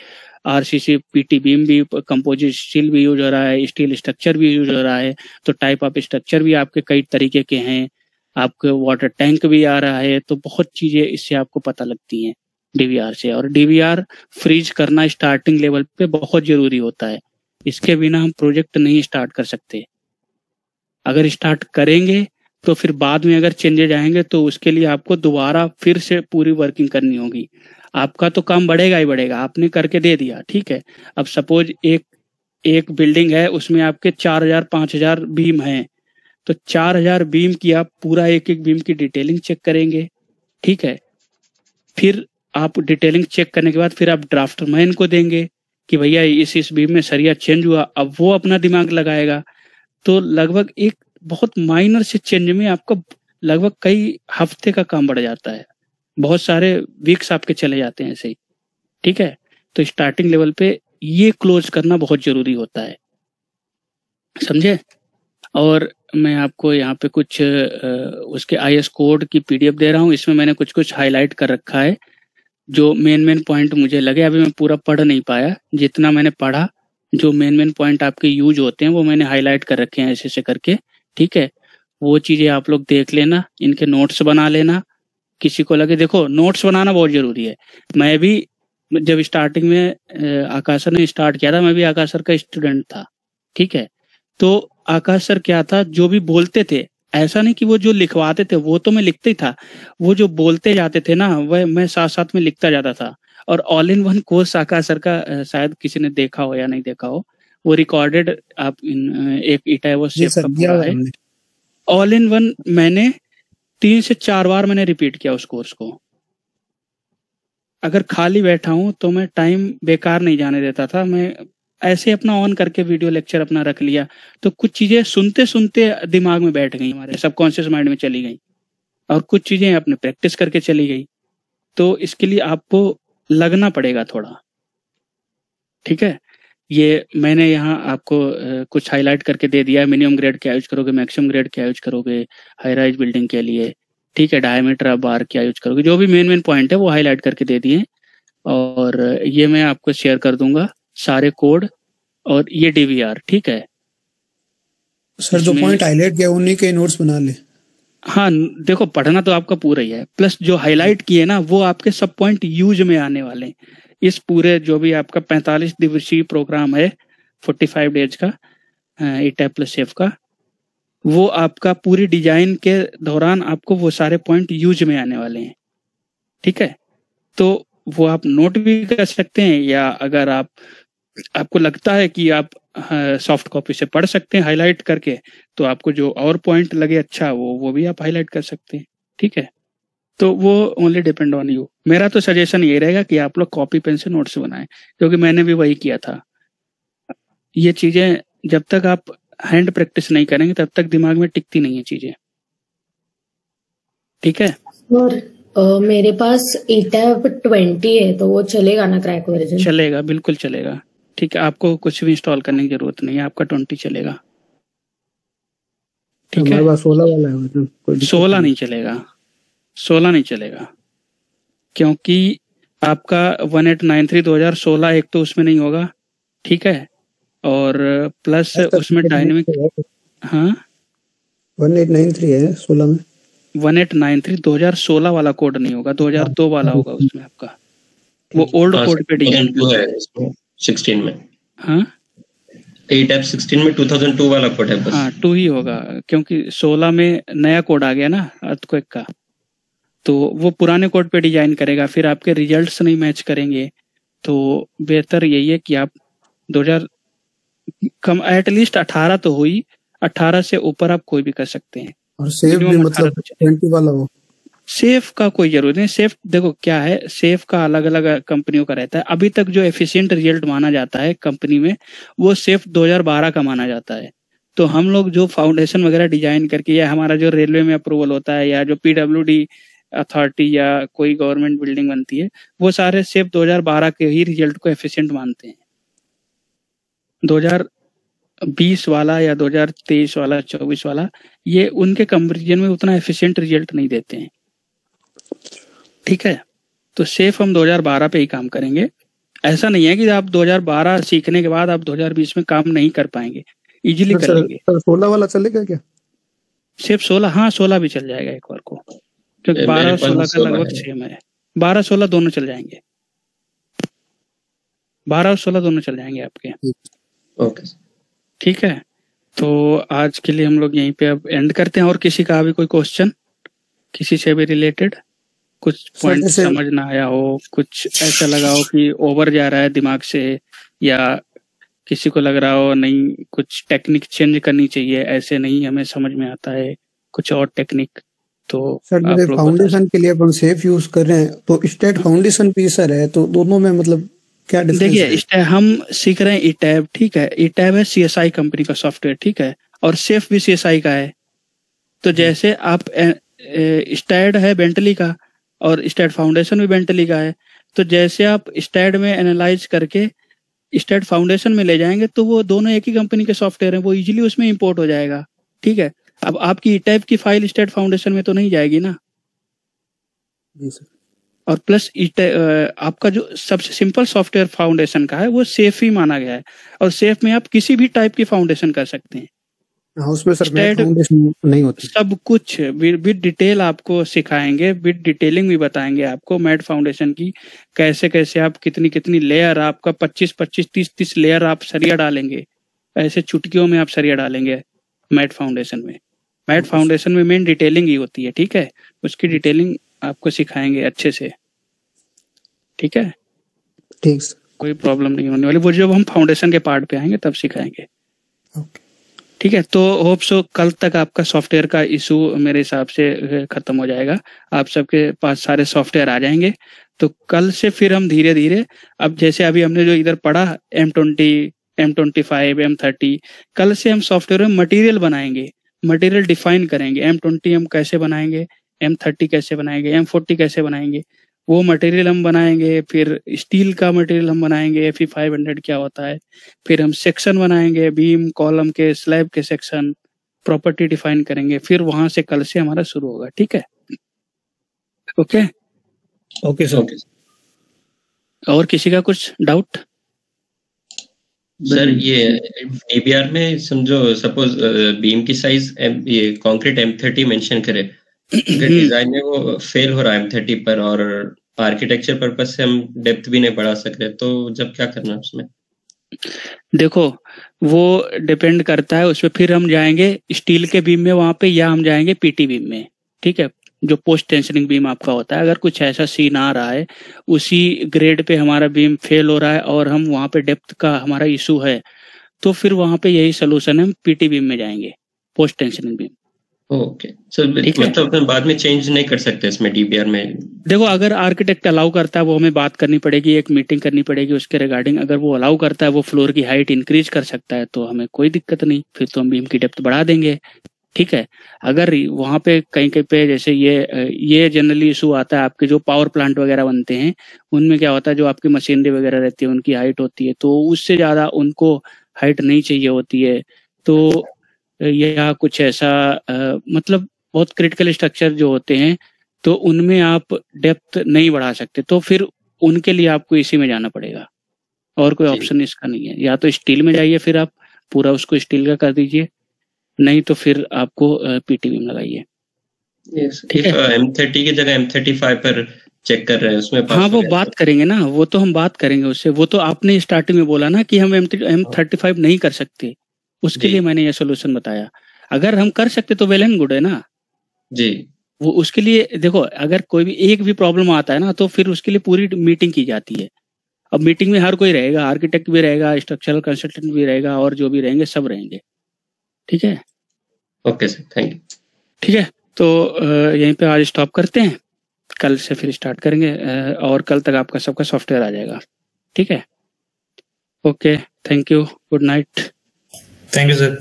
Speaker 2: आरसीसी पीटी बीम भी, कंपोजिट स्टील भी यूज हो रहा है, स्टील स्ट्रक्चर भी यूज हो रहा है। तो टाइप ऑफ स्ट्रक्चर भी आपके कई तरीके के हैं, आपके वाटर टैंक भी आ रहा है, तो बहुत चीजें इससे आपको पता लगती हैं डीवीआर से। और डीवीआर फ्रीज करना स्टार्टिंग लेवल पे बहुत जरूरी होता है, इसके बिना हम प्रोजेक्ट नहीं स्टार्ट कर सकते। अगर स्टार्ट करेंगे तो फिर बाद में अगर चेंजेज आएंगे तो उसके लिए आपको दोबारा फिर से पूरी वर्किंग करनी होगी। आपका तो काम बढ़ेगा ही बढ़ेगा, आपने करके दे दिया, ठीक है। अब सपोज एक बिल्डिंग है, उसमें आपके 4000 5000 बीम हैं, तो 4000 बीम की आप पूरा एक एक बीम की डिटेलिंग चेक करेंगे, ठीक है। फिर आप डिटेलिंग चेक करने के बाद फिर आप ड्राफ्टमैन को देंगे कि भैया इस बीम में सरिया चेंज हुआ, अब वो अपना दिमाग लगाएगा। तो लगभग एक बहुत माइनर से चेंज में आपका लगभग कई हफ्ते का काम बढ़ जाता है, बहुत सारे वीक्स आपके चले जाते हैं ऐसे ही, ठीक है। तो स्टार्टिंग लेवल पे ये क्लोज करना बहुत जरूरी होता है, समझे। और मैं आपको यहाँ पे कुछ उसके आईएस कोड की पीडीएफ दे रहा हूँ, इसमें मैंने कुछ कुछ हाईलाइट कर रखा है जो मेन पॉइंट मुझे लगे। अभी मैं पूरा पढ़ नहीं पाया, जितना मैंने पढ़ा जो मेन पॉइंट आपके यूज होते हैं वो मैंने हाईलाइट कर रखे हैं ऐसे ऐसे करके, ठीक है। वो चीजें आप लोग देख लेना, इनके नोट्स बना लेना। किसी को लगे, देखो नोट्स बनाना बहुत जरूरी है। मैं भी जब स्टार्टिंग में आकाश सर ने स्टार्ट किया था, मैं भी आकाश सर का स्टूडेंट था, ठीक है। तो आकाश सर क्या था, जो भी बोलते थे, ऐसा नहीं कि वो जो लिखवाते थे वो तो मैं लिखते ही था, वो जो बोलते जाते थे ना वह मैं साथ साथ में लिखता जाता था। और all in one course Akash sir का शायद किसी ने देखा हो या नहीं देखा हो, वो रिकॉर्डेड आप एक इटावो शेप का पूरा है। ऑल इन वन मैंने 3 से 4 बार मैंने रिपीट किया उस कोर्स को। अगर खाली बैठा हूं तो मैं टाइम बेकार नहीं जाने देता था, मैं ऐसे अपना ऑन करके वीडियो लेक्चर अपना रख लिया, तो कुछ चीजें सुनते सुनते दिमाग में बैठ गई, हमारे सबकॉन्शियस माइंड में चली गई, और कुछ चीजें अपने प्रैक्टिस करके चली गई। तो इसके लिए आपको लगना पड़ेगा थोड़ा, ठीक है। ये मैंने यहाँ आपको कुछ हाईलाइट करके दे दिया है। मिनिमम ग्रेड क्या यूज करोगे, मैक्सिमम ग्रेड क्या यूज करोगे हाई राइज बिल्डिंग के लिए, ठीक है। डायमीटर ऑफ बार क्या यूज करोगे, जो भी मेन पॉइंट है वो हाईलाइट करके दे दिए। और ये मैं आपको शेयर कर दूंगा सारे कोड और ये डीवीआर, ठीक है।
Speaker 3: सर जो पॉइंट हाईलाइट किया उन्हीं के नोट्स बना ले।
Speaker 2: हाँ देखो, पढ़ना तो आपका पूरा ही है, प्लस जो हाईलाइट किए ना वो आपके सब पॉइंट यूज में आने वाले हैं। इस पूरे जो भी आपका 45 दिवसीय प्रोग्राम है 45 डेज का इटैप प्लस शेफ का, वो आपका पूरी डिजाइन के दौरान आपको वो सारे पॉइंट यूज में आने वाले हैं, ठीक है। तो वो आप नोट भी कर सकते हैं, या अगर आपको लगता है कि आप सॉफ्ट कॉपी से पढ़ सकते हैं हाईलाइट करके, तो आपको जो और पॉइंट लगे अच्छा वो भी आप हाईलाइट कर सकते हैं, ठीक है। तो वो ओनली डिपेंड ऑन यू। मेरा तो सजेशन ये रहेगा कि आप लोग कॉपी पेन से नोट्स बनाएं, क्योंकि मैंने भी वही किया था। ये चीजें जब तक आप हैंड प्रैक्टिस नहीं करेंगे तब तक दिमाग में टिकती नहीं है चीजें, ठीक है।
Speaker 6: और मेरे पास इटैप 20 है, तो वो चलेगा ना क्रैक वर्जन?
Speaker 2: चलेगा, बिल्कुल चलेगा, ठीक है। आपको कुछ भी इंस्टॉल करने की जरूरत नहीं है, आपका 20 चलेगा, ठीक है।
Speaker 3: 16 वाला है,
Speaker 2: 16 नहीं चलेगा, 16 नहीं चलेगा, क्योंकि आपका 1893 2016 एक तो उसमें नहीं होगा, ठीक है। और प्लस उसमें डायनेमिक, हाँ
Speaker 3: 1893 है 16 में,
Speaker 2: 1893 2016 वाला कोड नहीं होगा, 2002 वाला होगा उसमें आपका, वो ओल्ड कोड पे डिजाइन
Speaker 7: है 16 में।
Speaker 2: हाँ
Speaker 7: 16 में 2002 वाला कोड है बस।
Speaker 2: हाँ 2 ही होगा, क्योंकि 16 में नया कोड आ गया ना अर्थक्वेक का, तो वो पुराने कोड पे डिजाइन करेगा, फिर आपके रिजल्ट्स नहीं मैच करेंगे। तो बेहतर यही है कि आप 2000 कम एटलीस्ट 18 तो हुई, 18 से ऊपर आप कोई भी कर सकते हैं।
Speaker 3: और सेफ भी मतलब 20 वाला हो।
Speaker 2: सेफ का कोई जरूरत नहीं। सेफ देखो क्या है, सेफ का अलग अलग कंपनियों का रहता है। अभी तक जो एफिशिएंट रिजल्ट माना जाता है कंपनी में, वो सेफ 2012 का माना जाता है। तो हम लोग जो फाउंडेशन वगैरह डिजाइन करके, या हमारा जो रेलवे में अप्रूवल होता है, या जो पीडब्ल्यूडी अथॉरिटी या कोई गवर्नमेंट बिल्डिंग बनती है, वो सारे सेफ 2012 के ही रिजल्ट को एफिशिएंट मानते हैं। 2020 वाला या 2023 वाला 24 वाला, ये उनके कंपेरिजन में उतना एफिशिएंट रिजल्ट नहीं देते हैं। ठीक है, तो सेफ हम 2012 पे ही काम करेंगे। ऐसा नहीं है कि आप 2012 सीखने के बाद आप 2020 में काम नहीं कर पाएंगे, इजीली कर लेंगे।
Speaker 3: 16 वाला चलेगा क्या?
Speaker 2: सिर्फ 16? हाँ 16 भी चल जाएगा एक बार को, क्योंकि 12 और 16 का लगभग सेम है। 12 16 दोनों चल जाएंगे, 12 और 16 दोनों चल जाएंगे आपके।
Speaker 7: ओके
Speaker 2: ठीक है, तो आज के लिए हम लोग यहीं पे अब एंड करते हैं। और किसी का भी कोई क्वेश्चन, किसी से भी रिलेटेड कुछ पॉइंट समझ ना आया हो, कुछ ऐसा लगा हो कि ओवर जा रहा है दिमाग से, या किसी को लग रहा हो नहीं कुछ टेक्निक चेंज करनी चाहिए, ऐसे नहीं हमें समझ में आता है कुछ और टेक्निक, तो
Speaker 3: सर मेरे फाउंडेशन के लिए अपन सेफ यूज कर रहे हैं, तो स्टेट फाउंडेशन भी सर है, तो दोनों में मतलब क्या डिफरेंस है?
Speaker 2: देखिए हम सीख रहे हैं ईटैब। ठीक है, ईटैब है CSI कंपनी का सॉफ्टवेयर। ठीक है, और सेफ भी CSI का है। तो जैसे आप स्टैड है बेंटली का और स्टैड फाउंडेशन भी बेंटली का है, तो जैसे आप स्टैड में एनालाइज करके स्टैड फाउंडेशन में ले जाएंगे तो वो दोनों एक ही कंपनी के सॉफ्टवेयर हैं, वो इजीली उसमें इंपोर्ट हो जाएगा। ठीक है, अब आपकी ईटैब की फाइल स्टैड फाउंडेशन में तो नहीं जाएगी ना।
Speaker 3: जी सर।
Speaker 2: और प्लस आपका जो सबसे सिंपल सॉफ्टवेयर फाउंडेशन का है वो सेफ ही माना गया है, और सेफ में आप किसी भी टाइप की फाउंडेशन कर सकते हैं।
Speaker 3: हाँ, उसमें सर फाउंडेशन नहीं होती।
Speaker 2: सब कुछ विद डिटेल आपको सिखाएंगे, विद डिटेलिंग भी बताएंगे आपको मैट फाउंडेशन की, कैसे कैसे आप कितनी कितनी लेयर, आपका 25-25 30-30 लेयर आप सरिया डालेंगे, ऐसे चुटकियों में आप सरिया डालेंगे मैट फाउंडेशन में। मैट फाउंडेशन में मेन डिटेलिंग ही होती है। ठीक है, उसकी डिटेलिंग आपको सिखाएंगे अच्छे से। ठीक है,
Speaker 3: ठीक,
Speaker 2: कोई प्रॉब्लम नहीं होने वाली, वो जब हम फाउंडेशन के पार्ट पे आएंगे तब सिखाएंगे। ठीक है, तो होप सो कल तक आपका सॉफ्टवेयर का इशू मेरे हिसाब से खत्म हो जाएगा, आप सबके पास सारे सॉफ्टवेयर आ जाएंगे। तो कल से फिर हम धीरे धीरे, अब जैसे अभी हमने जो इधर पढ़ा M20, M25, M30, कल से हम सॉफ्टवेयर में मटेरियल बनाएंगे, मटेरियल डिफाइन करेंगे। M20 हम कैसे बनाएंगे, M30 कैसे बनाएंगे, M40 कैसे बनाएंगे, वो मटेरियल हम बनाएंगे। फिर स्टील का मटेरियल हम बनाएंगे, Fe500 क्या होता है। फिर हम सेक्शन बनाएंगे, बीम कॉलम के, स्लैब के सेक्शन, प्रॉपर्टी डिफाइन करेंगे। फिर वहां से कल से हमारा शुरू होगा। ठीक है, ओके
Speaker 3: ओके सर।
Speaker 2: और किसी का कुछ डाउट?
Speaker 7: सर ये DBR में समझो सपोज बीम की साइज ये कंक्रीट M30 मेंशन करे, अगर डिजाइन में वो फेल हो रहा है M30 पर और आर्किटेक्चर पर्पस से हम डेप्थ भी नहीं बढ़ा सक रहे, तो जब क्या करना है उसमें?
Speaker 2: देखो वो डिपेंड करता है उसमें, फिर हम जाएंगे स्टील के बीम में वहां पे, या हम जाएंगे PT बीम में। ठीक है, जो पोस्ट टेंशनिंग बीम आपका होता है, अगर कुछ ऐसा सीन आ रहा है उसी ग्रेड पे हमारा बीम फेल हो रहा है और हम वहां पे डेप्थ का हमारा इशू है, तो फिर वहां पे यही सोल्यूशन है, हम PT बीम में जाएंगे, post tensioning beam.
Speaker 7: Okay sir, मतलब अपन बाद में चेंज नहीं कर सकते इसमें DBR में?
Speaker 2: देखो अगर आर्किटेक्ट अलाउ करता है, वो हमें बात करनी पड़ेगी, एक मीटिंग करनी पड़ेगी उसके रिगार्डिंग। अगर वो अलाउ करता है, वो फ्लोर की हाइट इंक्रीज कर सकता है, तो हमें कोई दिक्कत नहीं, फिर तो हम बीम की डेप्थ बढ़ा देंगे। ठीक है, अगर वहां पे कहीं कहीं पे जैसे ये जनरली इशू आता है, आपके जो पावर प्लांट वगैरह बनते हैं उनमें क्या होता है, जो आपकी मशीनरी वगैरह रहती है उनकी हाइट होती है, तो उससे ज्यादा उनको हाइट नहीं चाहिए होती है। तो या कुछ ऐसा मतलब बहुत क्रिटिकल स्ट्रक्चर जो होते हैं, तो उनमें आप डेप्थ नहीं बढ़ा सकते, तो फिर उनके लिए आपको इसी में जाना पड़ेगा, और कोई ऑप्शन इसका नहीं है। या तो स्टील में जाइए, फिर आप पूरा उसको स्टील का कर दीजिए, नहीं तो फिर आपको PT बीम लगाइए।
Speaker 7: ठीक है, M30 की जगह M35 पर चेक कर रहे हैं उसमें।
Speaker 2: हाँ वो बात करेंगे ना, वो तो हम बात करेंगे उससे। वो तो आपने स्टार्टिंग में बोला ना कि हम M35 नहीं कर सकते, उसके लिए मैंने ये सोल्यूशन बताया। अगर हम कर सकते तो वेल एंड गुड है ना
Speaker 7: जी।
Speaker 2: वो उसके लिए देखो, अगर कोई भी एक भी प्रॉब्लम आता है ना, तो फिर उसके लिए पूरी मीटिंग की जाती है। अब मीटिंग में हर कोई रहेगा, आर्किटेक्ट भी रहेगा, स्ट्रक्चरल कंसल्टेंट भी रहेगा, और जो भी रहेंगे सब रहेंगे। ठीक है,
Speaker 7: ओके सर, थैंक यू।
Speaker 2: ठीक है, तो यहीं पे आज स्टॉप करते हैं, कल से फिर स्टार्ट करेंगे, और कल तक आपका सबका सॉफ्टवेयर आ जाएगा। ठीक है, okay, thank you, good night.
Speaker 8: Thank you sir.